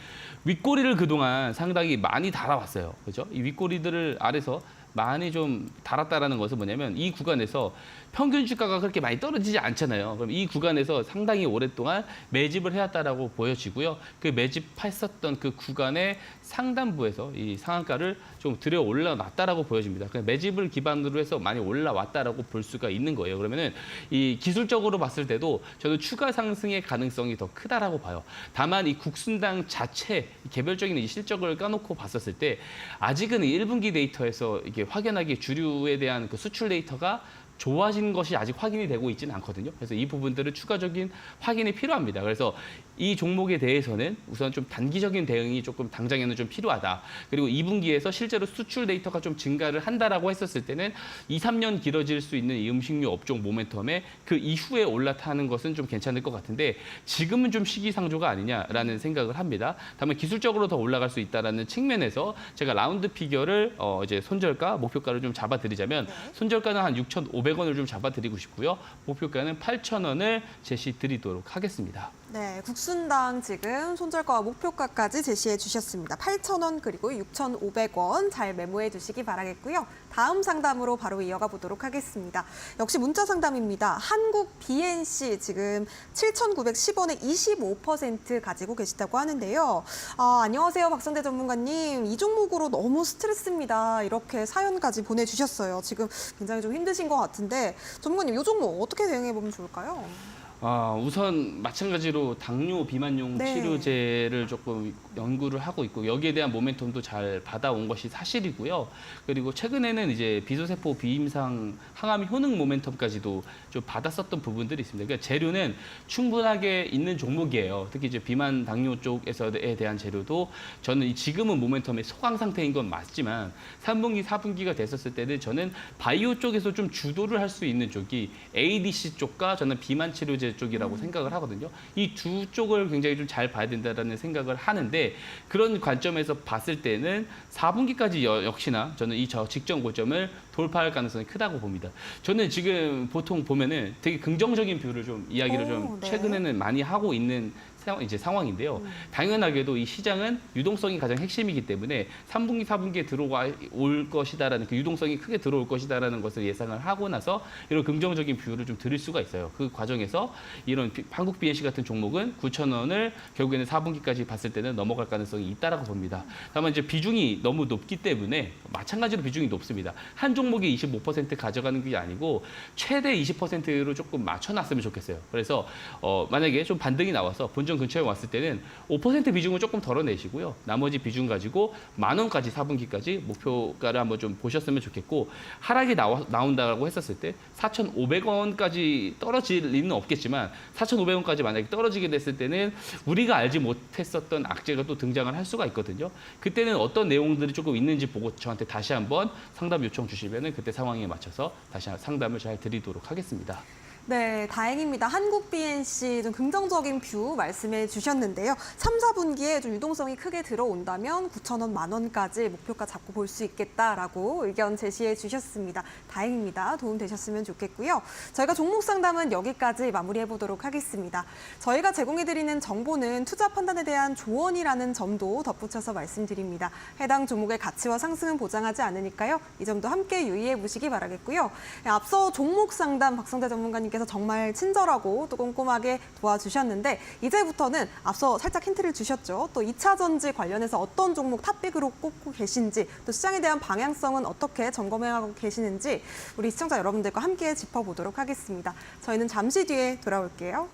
윗꼬리를 그동안 상당히 많이 달아왔어요. 그죠? 이 윗꼬리들을 아래서 많이 좀 달았다라는 것은 뭐냐면 이 구간에서 평균 주가가 그렇게 많이 떨어지지 않잖아요. 그럼 이 구간에서 상당히 오랫동안 매집을 해왔다라고 보여지고요. 그 매집했었던 그 구간의 상단부에서 이 상한가를 좀 들여 올라놨다라고 보여집니다. 그냥 매집을 기반으로 해서 많이 올라왔다라고 볼 수가 있는 거예요. 그러면은 이 기술적으로 봤을 때도 저는 추가 상승의 가능성이 더 크다라고 봐요. 다만 이 국순당 자체 개별적인 이 실적을 까놓고 봤었을 때 아직은 이 1분기 데이터에서 이게 확연하게 주류에 대한 그 수출 데이터가 좋아진 것이 아직 확인이 되고 있지는 않거든요. 그래서 이 부분들은 추가적인 확인이 필요합니다. 그래서 이 종목에 대해서는 우선 좀 단기적인 대응이 조금 당장에는 좀 필요하다. 그리고 2분기에서 실제로 수출 데이터가 좀 증가를 한다라고 했었을 때는 2, 3년 길어질 수 있는 이 음식료 업종 모멘텀에 그 이후에 올라타는 것은 좀 괜찮을 것 같은데 지금은 좀 시기상조가 아니냐라는 생각을 합니다. 다만 기술적으로 더 올라갈 수 있다라는 측면에서 제가 라운드 피겨를 이제 손절가, 목표가를 좀 잡아드리자면 손절가는 한 6,500원을 좀 잡아드리고 싶고요. 목표가는 8,000원을 제시드리도록 하겠습니다. 네, 국순당 지금 손절가와 목표가까지 제시해 주셨습니다. 8,000원 그리고 6,500원 잘 메모해 두시기 바라겠고요. 다음 상담으로 바로 이어가 보도록 하겠습니다. 역시 문자 상담입니다. 한국 BNC 지금 7,910원에 25% 가지고 계시다고 하는데요. 안녕하세요, 박성대 전문가님. 이 종목으로 너무 스트레스입니다. 이렇게 사연까지 보내주셨어요. 지금 굉장히 좀 힘드신 것 같은데 전문가님, 이 종목 어떻게 대응해 보면 좋을까요? 우선 마찬가지로 당뇨 비만용 네. 치료제를 조금 연구를 하고 있고 여기에 대한 모멘텀도 잘 받아온 것이 사실이고요. 그리고 최근에는 이제 비소세포 비임상 항암 효능 모멘텀까지도 좀 받았었던 부분들이 있습니다. 그러니까 재료는 충분하게 있는 종목이에요. 특히 이제 비만 당뇨 쪽에서에 대한 재료도 저는 지금은 모멘텀의 소강 상태인 건 맞지만 3분기, 4분기가 됐었을 때는 저는 바이오 쪽에서 좀 주도를 할 수 있는 쪽이 ADC 쪽과 저는 비만 치료제 쪽이라고 생각을 하거든요. 이 두 쪽을 굉장히 좀 잘 봐야 된다라는 생각을 하는데 그런 관점에서 봤을 때는 4분기까지 역시나 저는 이 직전 고점을 돌파할 가능성이 크다고 봅니다. 저는 지금 보통 보면은 되게 긍정적인 뷰를 좀 이야기를 좀 네. 최근에는 많이 하고 있는 상황인데요. 당연하게도 이 시장은 유동성이 가장 핵심이기 때문에 3분기, 4분기에 들어올 것이다라는 그 유동성이 크게 들어올 것이다라는 것을 예상을 하고 나서 이런 긍정적인 뷰를 좀 드릴 수가 있어요. 그 과정에서 이런 한국 BNC 같은 종목은 9,000원을 결국에는 4분기까지 봤을 때는 넘어갈 가능성이 있다라고 봅니다. 다만 이제 비중이 너무 높기 때문에 마찬가지로 비중이 높습니다. 한 종목이 25% 가져가는 게 아니고 최대 20%로 조금 맞춰놨으면 좋겠어요. 그래서 만약에 좀 반등이 나와서 본전 근처에 왔을 때는 5% 비중을 조금 덜어내시고요. 나머지 비중 가지고 10,000원까지 4분기까지 목표가를 한번 좀 보셨으면 좋겠고 하락이 나온다고 했었을 때 4,500원까지 떨어질 리는 없겠지만 4,500원까지 만약에 떨어지게 됐을 때는 우리가 알지 못했었던 악재가 또 등장을 할 수가 있거든요. 그때는 어떤 내용들이 조금 있는지 보고 저한테 다시 한번 상담 요청 주시면 그때 상황에 맞춰서 다시 상담을 잘 드리도록 하겠습니다. 네, 다행입니다. 한국 BNC 좀 긍정적인 뷰 말씀해 주셨는데요. 3, 4분기에 좀 유동성이 크게 들어온다면 9,000원, 10,000원까지 목표가 잡고 볼 수 있겠다라고 의견 제시해 주셨습니다. 다행입니다. 도움 되셨으면 좋겠고요. 저희가 종목 상담은 여기까지 마무리해 보도록 하겠습니다. 저희가 제공해 드리는 정보는 투자 판단에 대한 조언이라는 점도 덧붙여서 말씀드립니다. 해당 종목의 가치와 상승은 보장하지 않으니까요. 이 점도 함께 유의해 보시기 바라겠고요. 앞서 종목 상담 박성대 전문가님께서 정말 친절하고 또 꼼꼼하게 도와주셨는데 이제부터는 앞서 살짝 힌트를 주셨죠. 또 2차 전지 관련해서 어떤 종목 탑픽으로 꼽고 계신지 또 시장에 대한 방향성은 어떻게 점검해가고 계시는지 우리 시청자 여러분들과 함께 짚어보도록 하겠습니다. 저희는 잠시 뒤에 돌아올게요.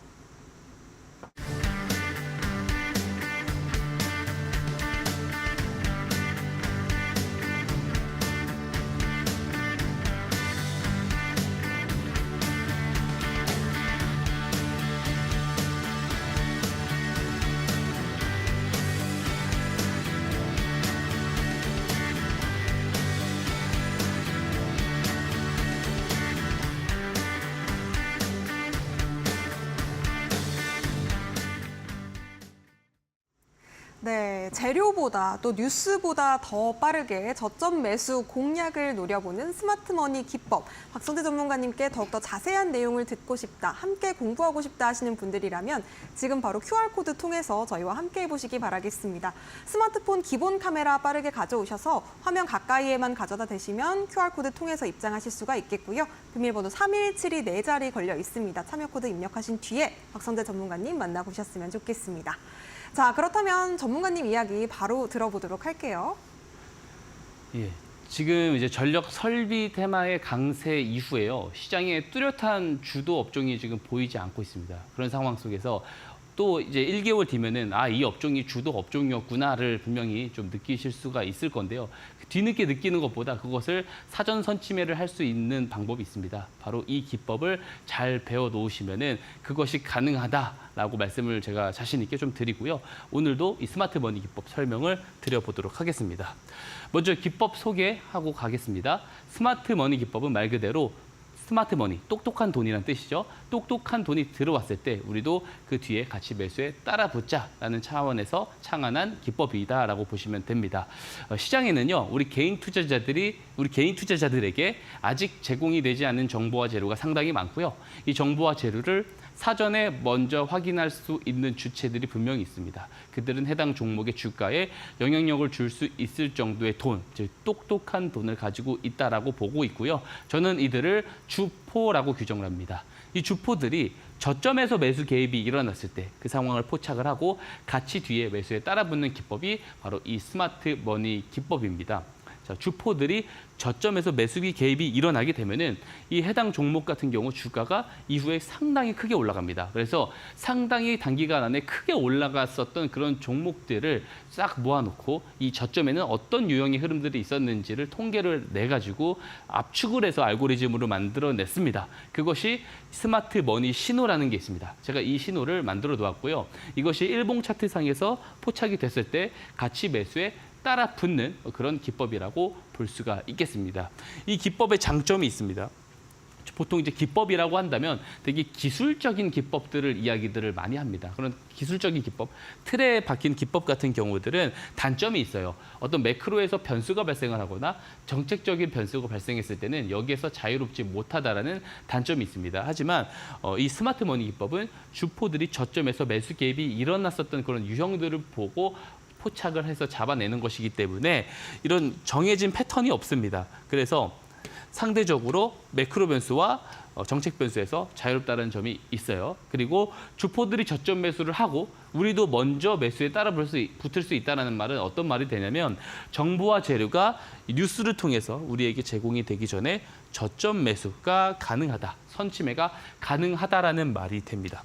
재료보다 또 뉴스보다 더 빠르게 저점 매수 공략을 노려보는 스마트머니 기법. 박성재 전문가님께 더욱더 자세한 내용을 듣고 싶다, 함께 공부하고 싶다 하시는 분들이라면 지금 바로 QR코드 통해서 저희와 함께 해보시기 바라겠습니다. 스마트폰 기본 카메라 빠르게 가져오셔서 화면 가까이에만 가져다 대시면 QR코드 통해서 입장하실 수가 있겠고요. 비밀번호 3172 4자리 걸려 있습니다. 참여 코드 입력하신 뒤에 박성재 전문가님 만나보셨으면 좋겠습니다. 자, 그렇다면 전문가님 이야기 바로 들어보도록 할게요. 예. 지금 이제 전력 설비 테마의 강세 이후에요. 시장에 뚜렷한 주도 업종이 지금 보이지 않고 있습니다. 그런 상황 속에서 또 이제 1개월 뒤면은 이 업종이 주도 업종이었구나를 분명히 좀 느끼실 수가 있을 건데요. 뒤늦게 느끼는 것보다 그것을 사전 선취매를 할 수 있는 방법이 있습니다. 바로 이 기법을 잘 배워 놓으시면은 그것이 가능하다라고 말씀을 제가 자신 있게 좀 드리고요. 오늘도 이 스마트 머니 기법 설명을 드려보도록 하겠습니다. 먼저 기법 소개하고 가겠습니다. 스마트 머니 기법은 말 그대로 스마트 머니, 똑똑한 돈이란 뜻이죠. 똑똑한 돈이 들어왔을 때 우리도 그 뒤에 같이 매수에 따라 붙자라는 차원에서 창안한 기법이다라고 보시면 됩니다. 시장에는요, 우리 개인 투자자들에게 아직 제공이 되지 않은 정보와 재료가 상당히 많고요. 이 정보와 재료를 사전에 먼저 확인할 수 있는 주체들이 분명히 있습니다. 그들은 해당 종목의 주가에 영향력을 줄 수 있을 정도의 돈, 즉 똑똑한 돈을 가지고 있다라고 보고 있고요. 저는 이들을 주포라고 규정을 합니다. 이 주포들이 저점에서 매수 개입이 일어났을 때 그 상황을 포착을 하고 같이 뒤에 매수에 따라붙는 기법이 바로 이 스마트 머니 기법입니다. 자, 주포들이 저점에서 매수기 개입이 일어나게 되면은 이 해당 종목 같은 경우 주가가 이후에 상당히 크게 올라갑니다. 그래서 상당히 단기간 안에 크게 올라갔었던 그런 종목들을 싹 모아놓고 이 저점에는 어떤 유형의 흐름들이 있었는지를 통계를 내가지고 압축을 해서 알고리즘으로 만들어냈습니다. 그것이 스마트 머니 신호라는 게 있습니다. 제가 이 신호를 만들어 놓았고요. 이것이 일봉 차트상에서 포착이 됐을 때 같이 매수에 따라 붙는 그런 기법이라고 볼 수가 있겠습니다. 이 기법의 장점이 있습니다. 보통 이제 기법이라고 한다면 되게 기술적인 기법들을 이야기들을 많이 합니다. 그런 기술적인 기법, 틀에 박힌 기법 같은 경우들은 단점이 있어요. 어떤 매크로에서 변수가 발생을 하거나 정책적인 변수가 발생했을 때는 여기에서 자유롭지 못하다라는 단점이 있습니다. 하지만 이 스마트 머니 기법은 주포들이 저점에서 매수 개입이 일어났었던 그런 유형들을 보고 포착을 해서 잡아내는 것이기 때문에 이런 정해진 패턴이 없습니다. 그래서 상대적으로 매크로 변수와 정책 변수에서 자유롭다는 점이 있어요. 그리고 주포들이 저점 매수를 하고 우리도 먼저 매수에 따라 붙을 수 있다는 말은 어떤 말이 되냐면 정보와 재료가 뉴스를 통해서 우리에게 제공이 되기 전에 저점 매수가 가능하다, 선취매가 가능하다라는 말이 됩니다.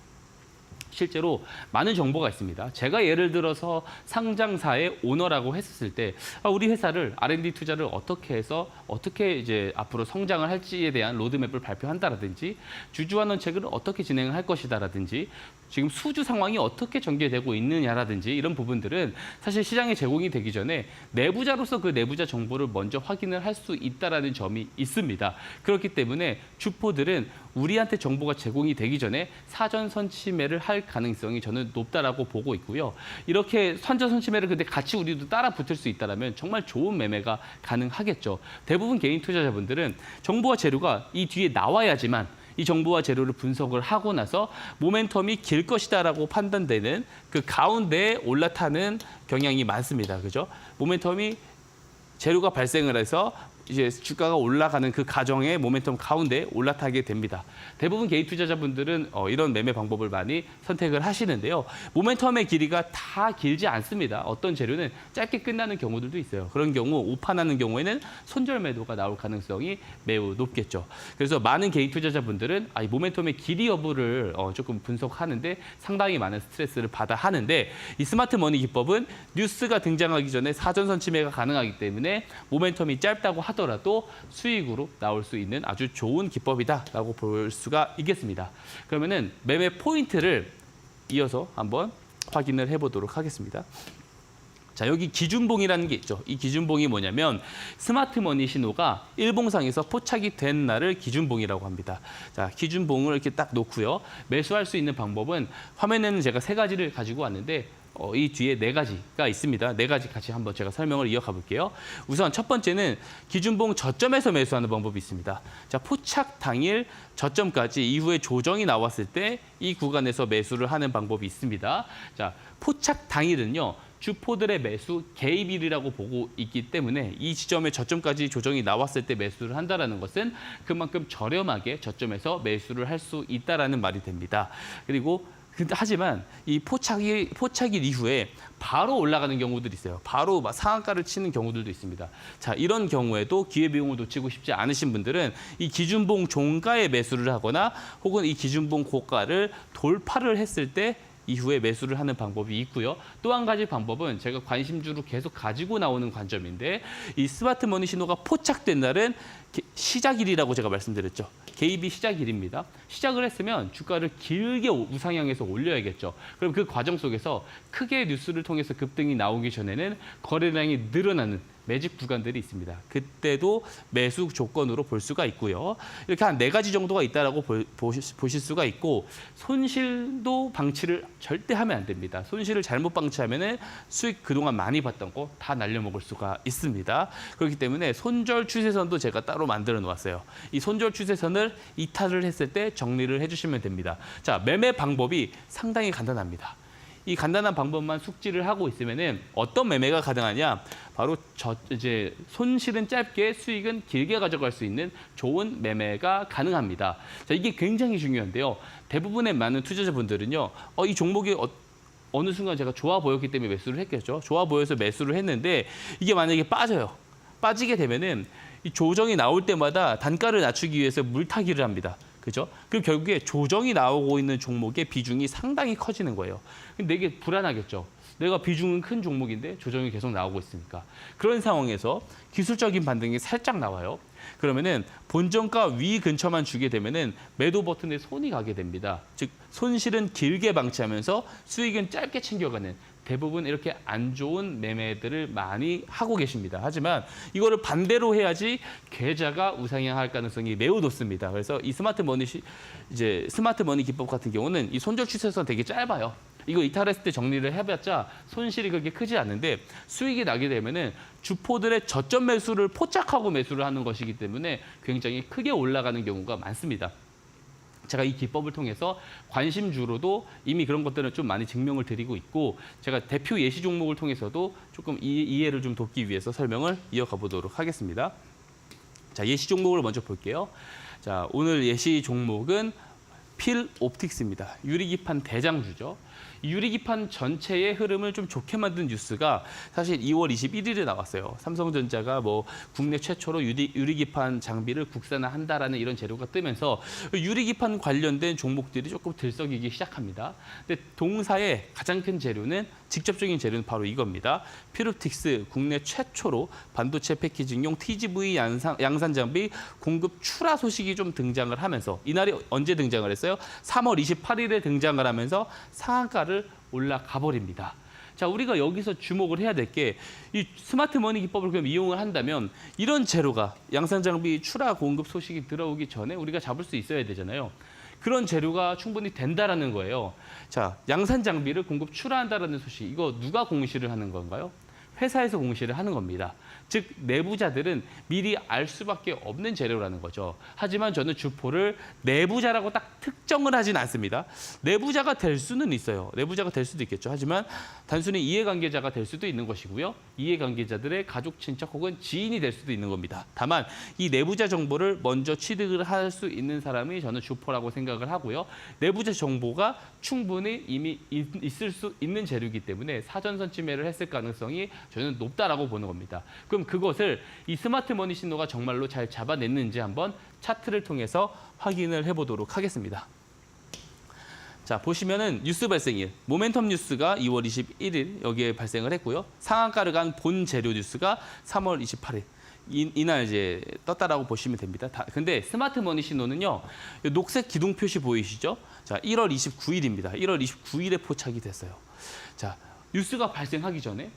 실제로 많은 정보가 있습니다. 제가 예를 들어서 상장사의 오너라고 했었을 때 우리 회사를 R&D 투자를 어떻게 해서 어떻게 이제 앞으로 성장을 할지에 대한 로드맵을 발표한다라든지 주주환원책을 어떻게 진행을 할 것이다라든지 지금 수주 상황이 어떻게 전개되고 있느냐라든지 이런 부분들은 사실 시장에 제공이 되기 전에 내부자로서 그 내부자 정보를 먼저 확인을 할 수 있다라는 점이 있습니다. 그렇기 때문에 주포들은 우리한테 정보가 제공이 되기 전에 사전 선취매를 할 가능성이 저는 높다라고 보고 있고요. 이렇게 사전 선취매를 근데 같이 우리도 따라 붙을 수 있다라면 정말 좋은 매매가 가능하겠죠. 대부분 개인 투자자분들은 정보와 재료가 이 뒤에 나와야지만 이 정보와 재료를 분석을 하고 나서 모멘텀이 길 것이다라고 판단되는 그 가운데에 올라타는 경향이 많습니다. 그죠? 모멘텀이 재료가 발생을 해서 이제 주가가 올라가는 그 과정의 모멘텀 가운데 올라타게 됩니다. 대부분 개인 투자자분들은 이런 매매 방법을 많이 선택을 하시는데요. 모멘텀의 길이가 다 길지 않습니다. 어떤 재료는 짧게 끝나는 경우들도 있어요. 그런 경우 오판하는 경우에는 손절 매도가 나올 가능성이 매우 높겠죠. 그래서 많은 개인 투자자분들은 이 모멘텀의 길이 여부를 조금 분석하는데 상당히 많은 스트레스를 받아 하는데 이 스마트 머니 기법은 뉴스가 등장하기 전에 사전 선취매가 가능하기 때문에 모멘텀이 짧다고 하더라도 수익으로 나올 수 있는 아주 좋은 기법이다라고 볼 수가 있겠습니다. 그러면은 매매 포인트를 이어서 한번 확인을 해보도록 하겠습니다. 자, 여기 기준봉이라는 게 있죠. 이 기준봉이 뭐냐면 스마트머니 신호가 일봉상에서 포착이 된 날을 기준봉이라고 합니다. 자, 기준봉을 이렇게 딱 놓고요. 매수할 수 있는 방법은 화면에는 제가 3가지를 가지고 왔는데 이 뒤에 네 가지가 있습니다. 네 가지 같이 한번 제가 설명을 이어가 볼게요. 우선 첫 번째는 기준봉 저점에서 매수하는 방법이 있습니다. 자, 포착 당일 저점까지 이후에 조정이 나왔을 때 이 구간에서 매수를 하는 방법이 있습니다. 자, 포착 당일은요. 주포들의 매수 개입일이라고 보고 있기 때문에 이 지점에 저점까지 조정이 나왔을 때 매수를 한다는 것은 그만큼 저렴하게 저점에서 매수를 할 수 있다라는 말이 됩니다. 그리고 하지만 이 포착일 이후에 바로 올라가는 경우들이 있어요. 바로 막 상한가를 치는 경우들도 있습니다. 자, 이런 경우에도 기회비용을 놓치고 싶지 않으신 분들은 이 기준봉 종가에 매수를 하거나 혹은 이 기준봉 고가를 돌파를 했을 때 이후에 매수를 하는 방법이 있고요. 또 한 가지 방법은 제가 관심주로 계속 가지고 나오는 관점인데 이 스마트머니 신호가 포착된 날은 시작일이라고 제가 말씀드렸죠. 개입이 시작일입니다. 시작을 했으면 주가를 길게 우상향해서 올려야겠죠. 그럼 그 과정 속에서 크게 뉴스를 통해서 급등이 나오기 전에는 거래량이 늘어나는 매집 구간들이 있습니다. 그때도 매수 조건으로 볼 수가 있고요. 이렇게 한 4가지 정도가 있다라고 보실 수가 있고 손실도 방치를 절대 하면 안 됩니다. 손실을 잘못 방치하면은 수익 그동안 많이 봤던 거 다 날려먹을 수가 있습니다. 그렇기 때문에 손절 추세선도 제가 따로 만들어 놓았어요. 이 손절 추세선을 이탈을 했을 때 정리를 해주시면 됩니다. 자, 매매 방법이 상당히 간단합니다. 이 간단한 방법만 숙지를 하고 있으면은 어떤 매매가 가능하냐? 바로 이제 손실은 짧게 수익은 길게 가져갈 수 있는 좋은 매매가 가능합니다. 자, 이게 굉장히 중요한데요. 대부분의 많은 투자자분들은요, 이 종목이 어느 순간 제가 좋아 보였기 때문에 매수를 했겠죠. 좋아 보여서 매수를 했는데 이게 만약에 빠져요. 빠지게 되면은 이 조정이 나올 때마다 단가를 낮추기 위해서 물타기를 합니다. 그죠? 그럼 결국에 조정이 나오고 있는 종목의 비중이 상당히 커지는 거예요. 근데 이게 불안하겠죠. 내가 비중은 큰 종목인데 조정이 계속 나오고 있으니까. 그런 상황에서 기술적인 반등이 살짝 나와요. 그러면은 본정가 위 근처만 주게 되면은 매도 버튼에 손이 가게 됩니다. 즉 손실은 길게 방치하면서 수익은 짧게 챙겨가는 대부분 이렇게 안 좋은 매매들을 많이 하고 계십니다. 하지만 이거를 반대로 해야지 계좌가 우상향할 가능성이 매우 높습니다. 그래서 이 스마트머니 기법 같은 경우는 이 손절 추세선 되게 짧아요. 이거 이탈했을 때 정리를 해봤자 손실이 그렇게 크지 않는데 수익이 나게 되면은 주포들의 저점 매수를 포착하고 매수를 하는 것이기 때문에 굉장히 크게 올라가는 경우가 많습니다. 제가 이 기법을 통해서 관심주로도 이미 그런 것들은 좀 많이 증명을 드리고 있고 제가 대표 예시 종목을 통해서도 조금 이해를 좀 돕기 위해서 설명을 이어가 보도록 하겠습니다. 자, 예시 종목을 먼저 볼게요. 자, 오늘 예시 종목은 필옵틱스입니다. 유리기판 대장주죠. 유리기판 전체의 흐름을 좀 좋게 만든 뉴스가 사실 2월 21일에 나왔어요. 삼성전자가 뭐 국내 최초로 유리기판 장비를 국산화한다라는 이런 재료가 뜨면서 유리기판 관련된 종목들이 조금 들썩이기 시작합니다. 근데 동사의 가장 큰 재료는 직접적인 재료는 바로 이겁니다. 필옵틱스 국내 최초로 반도체 패키징용 TGV 양산 장비 공급 출하 소식이 좀 등장을 하면서 이날이 언제 등장을 했어요? 3월 28일에 등장을 하면서 상한가를 올라가 버립니다. 자, 우리가 여기서 주목을 해야 될 게 이 스마트머니 기법을 그럼 이용을 한다면 이런 재료가 양산 장비 출하 공급 소식이 들어오기 전에 우리가 잡을 수 있어야 되잖아요. 그런 재료가 충분히 된다라는 거예요. 자, 양산 장비를 공급 출하한다라는 소식, 이거 누가 공시를 하는 건가요? 회사에서 공시를 하는 겁니다. 즉 내부자들은 미리 알 수밖에 없는 재료라는 거죠. 하지만 저는 주포를 내부자라고 딱 특정을 하진 않습니다. 내부자가 될 수는 있어요. 내부자가 될 수도 있겠죠. 하지만 단순히 이해관계자가 될 수도 있는 것이고요. 이해관계자들의 가족, 친척 혹은 지인이 될 수도 있는 겁니다. 다만 이 내부자 정보를 먼저 취득을 할 수 있는 사람이 저는 주포라고 생각을 하고요. 내부자 정보가 충분히 이미 있을 수 있는 재료이기 때문에 사전 선취매를 했을 가능성이 저는 높다라고 보는 겁니다. 그럼 그것을 이 스마트머니 신호가 정말로 잘 잡아냈는지 한번 차트를 통해서 확인을 해보도록 하겠습니다. 자, 보시면은 뉴스 발생일, 모멘텀 뉴스가 2월 21일 여기에 발생을 했고요. 상한가를 간 본 재료 뉴스가 3월 28일. 이날 이제 떴다라고 보시면 됩니다. 근데 스마트머니 신호는요, 녹색 기둥 표시 보이시죠? 자, 1월 29일입니다. 1월 29일에 포착이 됐어요. 자, 뉴스가 발생하기 전에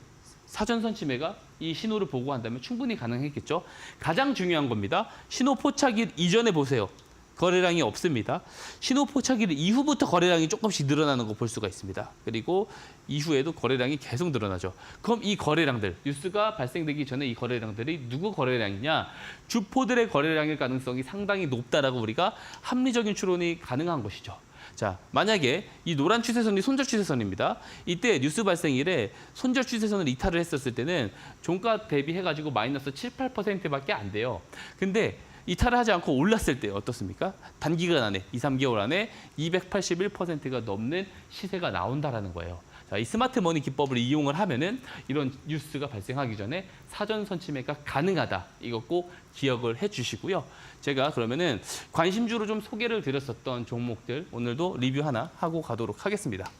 사전 선취매가 이 신호를 보고 한다면 충분히 가능했겠죠. 가장 중요한 겁니다. 신호 포착일 이전에 보세요. 거래량이 없습니다. 신호 포착일 이후부터 거래량이 조금씩 늘어나는 거 볼 수가 있습니다. 그리고 이후에도 거래량이 계속 늘어나죠. 그럼 이 거래량들, 뉴스가 발생되기 전에 이 거래량들이 누구 거래량이냐? 주포들의 거래량일 가능성이 상당히 높다라고 우리가 합리적인 추론이 가능한 것이죠. 자, 만약에 이 노란 추세선이 손절 추세선입니다. 이때 뉴스 발생일에 손절 추세선을 이탈을 했었을 때는 종가 대비해가지고 마이너스 7, 8%밖에 안 돼요. 근데 이탈을 하지 않고 올랐을 때 어떻습니까? 단기간 안에, 2, 3개월 안에 281%가 넘는 시세가 나온다라는 거예요. 자, 이 스마트 머니 기법을 이용을 하면은 이런 뉴스가 발생하기 전에 사전 선취매가 가능하다. 이거 꼭 기억을 해 주시고요. 제가 그러면은 관심주로 좀 소개를 드렸었던 종목들 오늘도 리뷰 하나 하고 가도록 하겠습니다.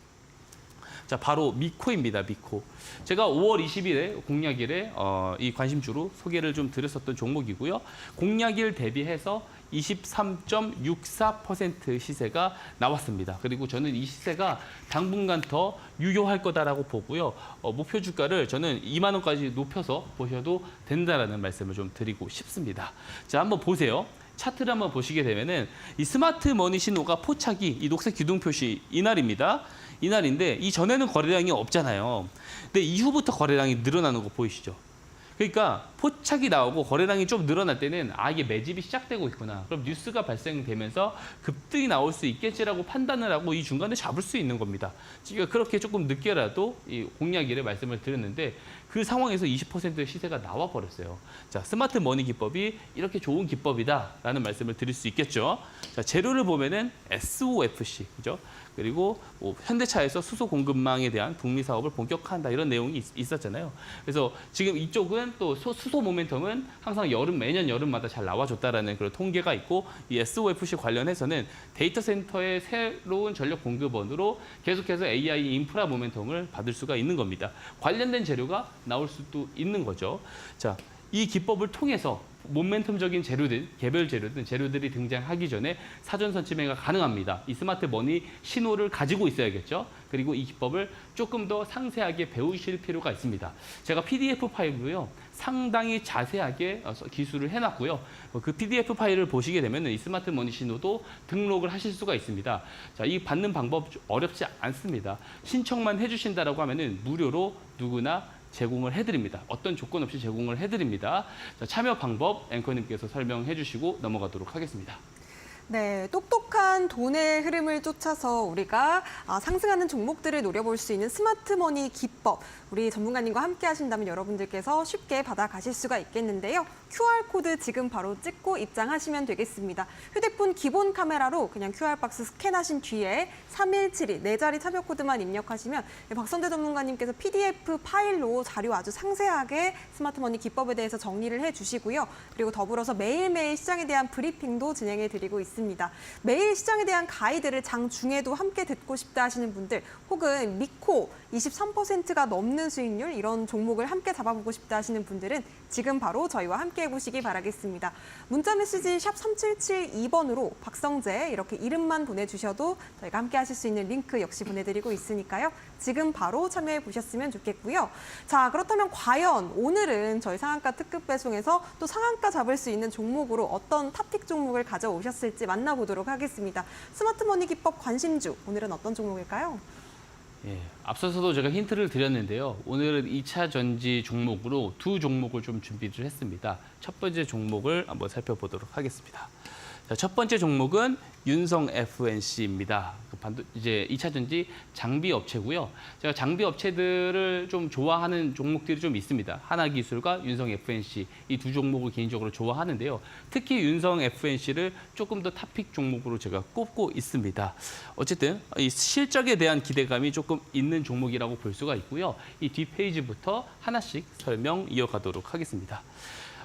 자, 바로 미코입니다. 미코. 제가 5월 20일에 공약일에 이 관심주로 소개를 좀 드렸었던 종목이고요. 공약일 대비해서 23.64% 시세가 나왔습니다. 그리고 저는 이 시세가 당분간 더 유효할 거다라고 보고요. 목표 주가를 저는 2만 원까지 높여서 보셔도 된다라는 말씀을 좀 드리고 싶습니다. 자, 한번 보세요. 차트를 한번 보시게 되면은 이 스마트 머니 신호가 포착이 이 녹색 기둥 표시 이날입니다. 이날인데 이 전에는 거래량이 없잖아요. 근데 이후부터 거래량이 늘어나는 거 보이시죠? 그러니까 포착이 나오고 거래량이 좀 늘어날 때는 이게 매집이 시작되고 있구나. 그럼 뉴스가 발생되면서 급등이 나올 수 있겠지라고 판단을 하고 이 중간에 잡을 수 있는 겁니다. 제가 그렇게 조금 늦게라도 이 공약일에 말씀을 드렸는데 그 상황에서 20%의 시세가 나와 버렸어요. 자, 스마트 머니 기법이 이렇게 좋은 기법이다라는 말씀을 드릴 수 있겠죠. 자, 재료를 보면은 SOFC, 그죠? 그리고 현대차에서 수소 공급망에 대한 북미 사업을 본격화한다 이런 내용이 있었잖아요. 그래서 지금 이쪽은 또 수소 모멘텀은 항상 매년 여름마다 잘 나와줬다라는 그런 통계가 있고 이 SOFC 관련해서는 데이터 센터의 새로운 전력 공급원으로 계속해서 AI 인프라 모멘텀을 받을 수가 있는 겁니다. 관련된 재료가 나올 수도 있는 거죠. 자, 이 기법을 통해서 모멘텀적인 재료들, 개별 재료들이 등장하기 전에 사전 선취매가 가능합니다. 이 스마트 머니 신호를 가지고 있어야겠죠. 그리고 이 기법을 조금 더 상세하게 배우실 필요가 있습니다. 제가 PDF 파일로요 상당히 자세하게 기술을 해놨고요. 그 PDF 파일을 보시게 되면 이 스마트 머니 신호도 등록을 하실 수가 있습니다. 자, 이 받는 방법 어렵지 않습니다. 신청만 해주신다라고 하면은 무료로 누구나 제공을 해드립니다. 어떤 조건 없이 제공을 해드립니다. 자, 참여 방법 앵커님께서 설명해 주시고 넘어가도록 하겠습니다. 네, 똑똑한 돈의 흐름을 쫓아서 우리가 상승하는 종목들을 노려볼 수 있는 스마트머니 기법, 우리 전문가님과 함께 하신다면 여러분들께서 쉽게 받아가실 수가 있겠는데요. QR코드 지금 바로 찍고 입장하시면 되겠습니다. 휴대폰 기본 카메라로 그냥 QR박스 스캔하신 뒤에 3172, 4자리 차별 코드만 입력하시면 박선대 전문가님께서 PDF 파일로 자료 아주 상세하게 스마트머니 기법에 대해서 정리를 해주시고요. 그리고 더불어서 매일매일 시장에 대한 브리핑도 진행해 드리고 있습니다. 매일 시장에 대한 가이드를 장중에도 함께 듣고 싶다 하시는 분들 혹은 미코 23%가 넘는 수익률 이런 종목을 함께 잡아보고 싶다 하시는 분들은 지금 바로 저희와 함께 해보시기 바라겠습니다. 문자메시지 샵 3772번으로 박성재 이렇게 이름만 보내주셔도 저희가 함께 하실 수 있는 링크 역시 보내드리고 있으니까요. 지금 바로 참여해 보셨으면 좋겠고요. 자, 그렇다면 과연 오늘은 저희 상한가 특급 배송에서 또 상한가 잡을 수 있는 종목으로 어떤 탑픽 종목을 가져오셨을지 만나보도록 하겠습니다. 스마트머니 기법 관심주, 오늘은 어떤 종목일까요? 예, 앞서서도 제가 힌트를 드렸는데요. 오늘은 2차 전지 종목으로 두 종목을 좀 준비를 했습니다. 첫 번째 종목을 한번 살펴보도록 하겠습니다. 자, 첫 번째 종목은 윤성 FNC입니다. 이제 2차 전지 장비 업체고요. 제가 장비 업체들을 좀 좋아하는 종목들이 좀 있습니다. 하나기술과 윤성 FNC 이 두 종목을 개인적으로 좋아하는데요. 특히 윤성 FNC를 조금 더 탑픽 종목으로 제가 꼽고 있습니다. 어쨌든 이 실적에 대한 기대감이 조금 있는 종목이라고 볼 수가 있고요. 이 뒷페이지부터 하나씩 설명 이어가도록 하겠습니다.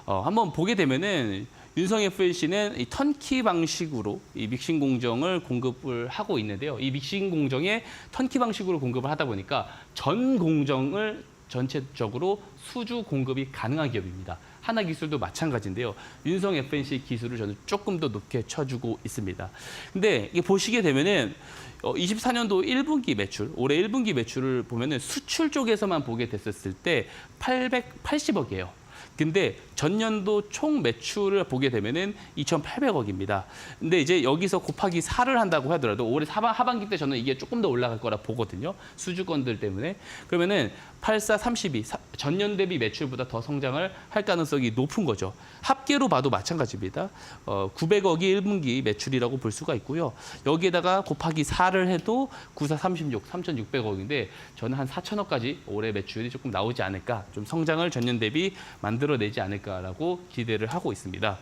한번 보게 되면은 윤성 FNC는 이 턴키 방식으로 이 믹싱 공정을 공급을 하고 있는데요. 이 믹싱 공정에 턴키 방식으로 공급을 하다 보니까 전 공정을 전체적으로 수주 공급이 가능한 기업입니다. 하나기술도 마찬가지인데요. 윤성 FNC 기술을 저는 조금 더 높게 쳐주고 있습니다. 근데 이게 보시게 되면은 24년도 1분기 매출, 올해 1분기 매출을 보면은 수출 쪽에서만 보게 됐었을 때 880억이에요. 근데 전년도 총 매출을 보게 되면은 2,800억입니다. 근데 이제 여기서 곱하기 4를 한다고 하더라도 올해 하반기 때 저는 이게 조금 더 올라갈 거라 보거든요. 수주권들 때문에. 그러면은 84, 32, 전년 대비 매출보다 더 성장을 할 가능성이 높은 거죠. 합계로 봐도 마찬가지입니다. 900억이 1분기 매출이라고 볼 수가 있고요. 여기에다가 곱하기 4를 해도 94, 36, 3,600억인데 저는 한 4천억까지 올해 매출이 조금 나오지 않을까, 좀 성장을 전년 대비 만들어내지 않을까라고 기대를 하고 있습니다.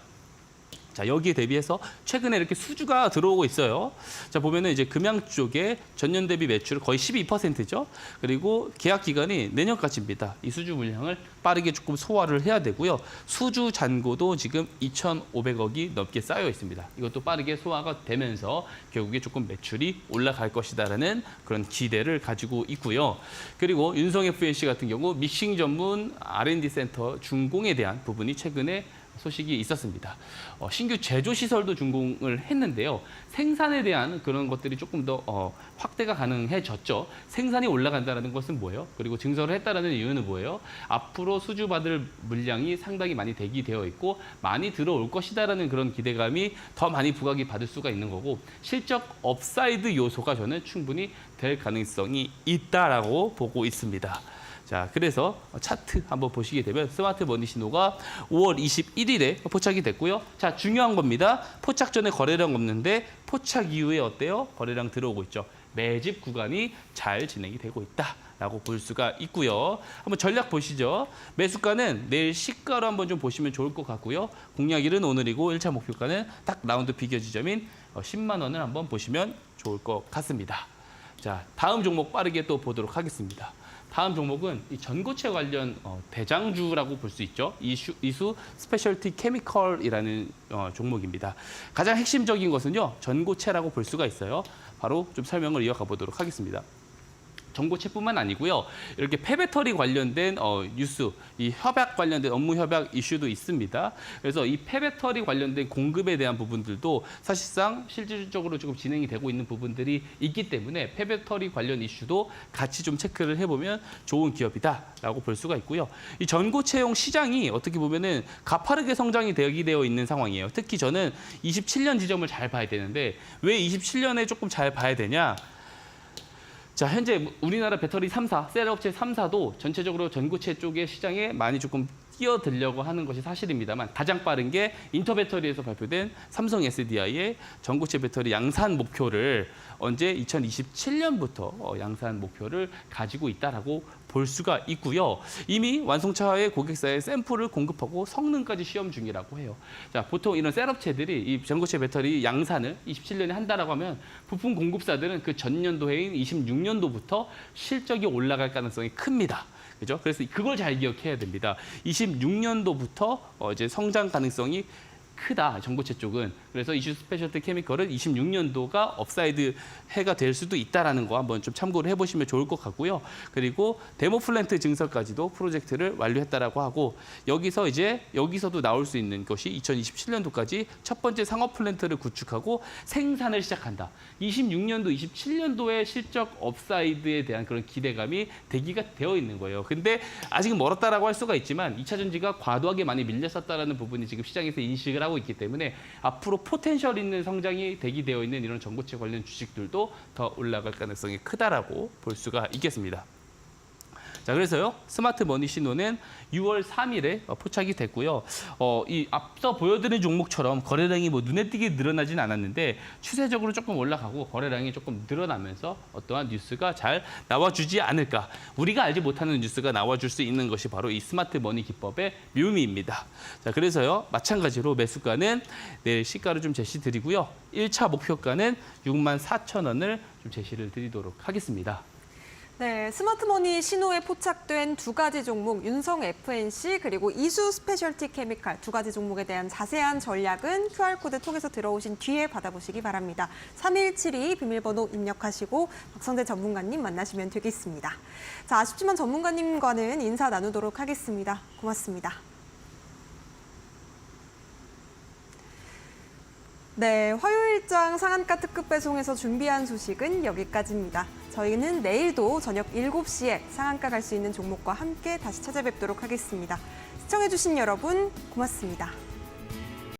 자, 여기에 대비해서 최근에 이렇게 수주가 들어오고 있어요. 자, 보면은 이제 금양 쪽에 전년 대비 매출 거의 12%죠. 그리고 계약 기간이 내년까지입니다. 이 수주 물량을 빠르게 조금 소화를 해야 되고요. 수주 잔고도 지금 2,500억이 넘게 쌓여 있습니다. 이것도 빠르게 소화가 되면서 결국에 조금 매출이 올라갈 것이다라는 그런 기대를 가지고 있고요. 그리고 윤성 FNC 같은 경우 믹싱 전문 R&D 센터 준공에 대한 부분이 최근에 소식이 있었습니다. 신규 제조 시설도 준공을 했는데요. 생산에 대한 그런 것들이 조금 더 확대가 가능해졌죠. 생산이 올라간다는 것은 뭐예요? 그리고 증설을 했다는 이유는 뭐예요? 앞으로 수주받을 물량이 상당히 많이 대기되어 있고 많이 들어올 것이다라는 그런 기대감이 더 많이 부각이 받을 수가 있는 거고, 실적 업사이드 요소가 저는 충분히 될 가능성이 있다라고 보고 있습니다. 자, 그래서 차트 한번 보시게 되면 스마트 머니 신호가 5월 21일에 포착이 됐고요. 자, 중요한 겁니다. 포착 전에 거래량 없는데 포착 이후에 어때요? 거래량 들어오고 있죠. 매집 구간이 잘 진행이 되고 있다라고 볼 수가 있고요. 한번 전략 보시죠. 매수가는 내일 시가로 한번 좀 보시면 좋을 것 같고요. 공략일은 오늘이고 1차 목표가는 딱 라운드 비교 지점인 10만 원을 한번 보시면 좋을 것 같습니다. 자, 다음 종목 빠르게 또 보도록 하겠습니다. 다음 종목은 이 전고체 관련 대장주라고 볼 수 있죠. 이수 스페셜티 케미컬이라는 종목입니다. 가장 핵심적인 것은요, 전고체라고 볼 수가 있어요. 바로 좀 설명을 이어가 보도록 하겠습니다. 전고체뿐만 아니고요. 이렇게 폐배터리 관련된 뉴스, 이 협약 관련된 업무 협약 이슈도 있습니다. 그래서 이 폐배터리 관련된 공급에 대한 부분들도 사실상 실질적으로 조금 진행이 되고 있는 부분들이 있기 때문에 폐배터리 관련 이슈도 같이 좀 체크를 해보면 좋은 기업이다라고 볼 수가 있고요. 이 전고체용 시장이 어떻게 보면은 가파르게 성장이 되어 있는 상황이에요. 특히 저는 27년 지점을 잘 봐야 되는데 왜 27년에 조금 잘 봐야 되냐? 자, 현재 우리나라 배터리 3사, 셀업체 3사도 전체적으로 전고체 쪽의 시장에 많이 조금 뛰어들려고 하는 것이 사실입니다만, 가장 빠른 게 인터배터리에서 발표된 삼성 SDI의 전고체 배터리 양산 목표를 언제 2027년부터 양산 목표를 가지고 있다라고 볼 수가 있고요. 이미 완성차의 고객사에 샘플을 공급하고 성능까지 시험 중이라고 해요. 자, 보통 이런 셀업체들이 이 전고체 배터리 양산을 27년에 한다라고 하면 부품 공급사들은 그 전년도해인 26년도부터 실적이 올라갈 가능성이 큽니다. 그죠? 그래서 그걸 잘 기억해야 됩니다. 26년도부터 이제 성장 가능성이 크다, 전고체 쪽은. 그래서 이슈 스페셜티 케미컬은 26년도가 업사이드 해가 될 수도 있다라는 거 한번 좀 참고를 해보시면 좋을 것 같고요. 그리고 데모 플랜트 증설까지도 프로젝트를 완료했다라고 하고, 여기서도 나올 수 있는 것이 2027년도까지 첫 번째 상업 플랜트를 구축하고 생산을 시작한다. 26년도, 27년도의 실적 업사이드에 대한 그런 기대감이 대기가 되어 있는 거예요. 근데 아직은 멀었다라고 할 수가 있지만 2차 전지가 과도하게 많이 밀렸었다라는 부분이 지금 시장에서 인식을 하고 있기 때문에 앞으로 포텐셜 있는 성장이 대기되어 있는 이런 전고체 관련 주식들도 더 올라갈 가능성이 크다라고 볼 수가 있겠습니다. 자, 그래서요, 스마트 머니 신호는 6월 3일에 포착이 됐고요. 이 앞서 보여드린 종목처럼 거래량이 뭐 눈에 띄게 늘어나진 않았는데 추세적으로 조금 올라가고 거래량이 조금 늘어나면서 어떠한 뉴스가 잘 나와주지 않을까. 우리가 알지 못하는 뉴스가 나와줄 수 있는 것이 바로 이 스마트 머니 기법의 묘미입니다. 자, 그래서요, 마찬가지로 매수가는 내일 시가를 좀 제시 드리고요. 1차 목표가는 64,000원을 좀 제시를 드리도록 하겠습니다. 네, 스마트머니 신호에 포착된 두 가지 종목, 윤성 FNC 그리고 이수 스페셜티 케미칼 두 가지 종목에 대한 자세한 전략은 QR코드 통해서 들어오신 뒤에 받아보시기 바랍니다. 3172 비밀번호 입력하시고 박성재 전문가님 만나시면 되겠습니다. 자, 아쉽지만 전문가님과는 인사 나누도록 하겠습니다. 고맙습니다. 네, 화요일장 상한가 특급 배송에서 준비한 소식은 여기까지입니다. 저희는 내일도 저녁 7시에 상한가 갈 수 있는 종목과 함께 다시 찾아뵙도록 하겠습니다. 시청해주신 여러분 고맙습니다.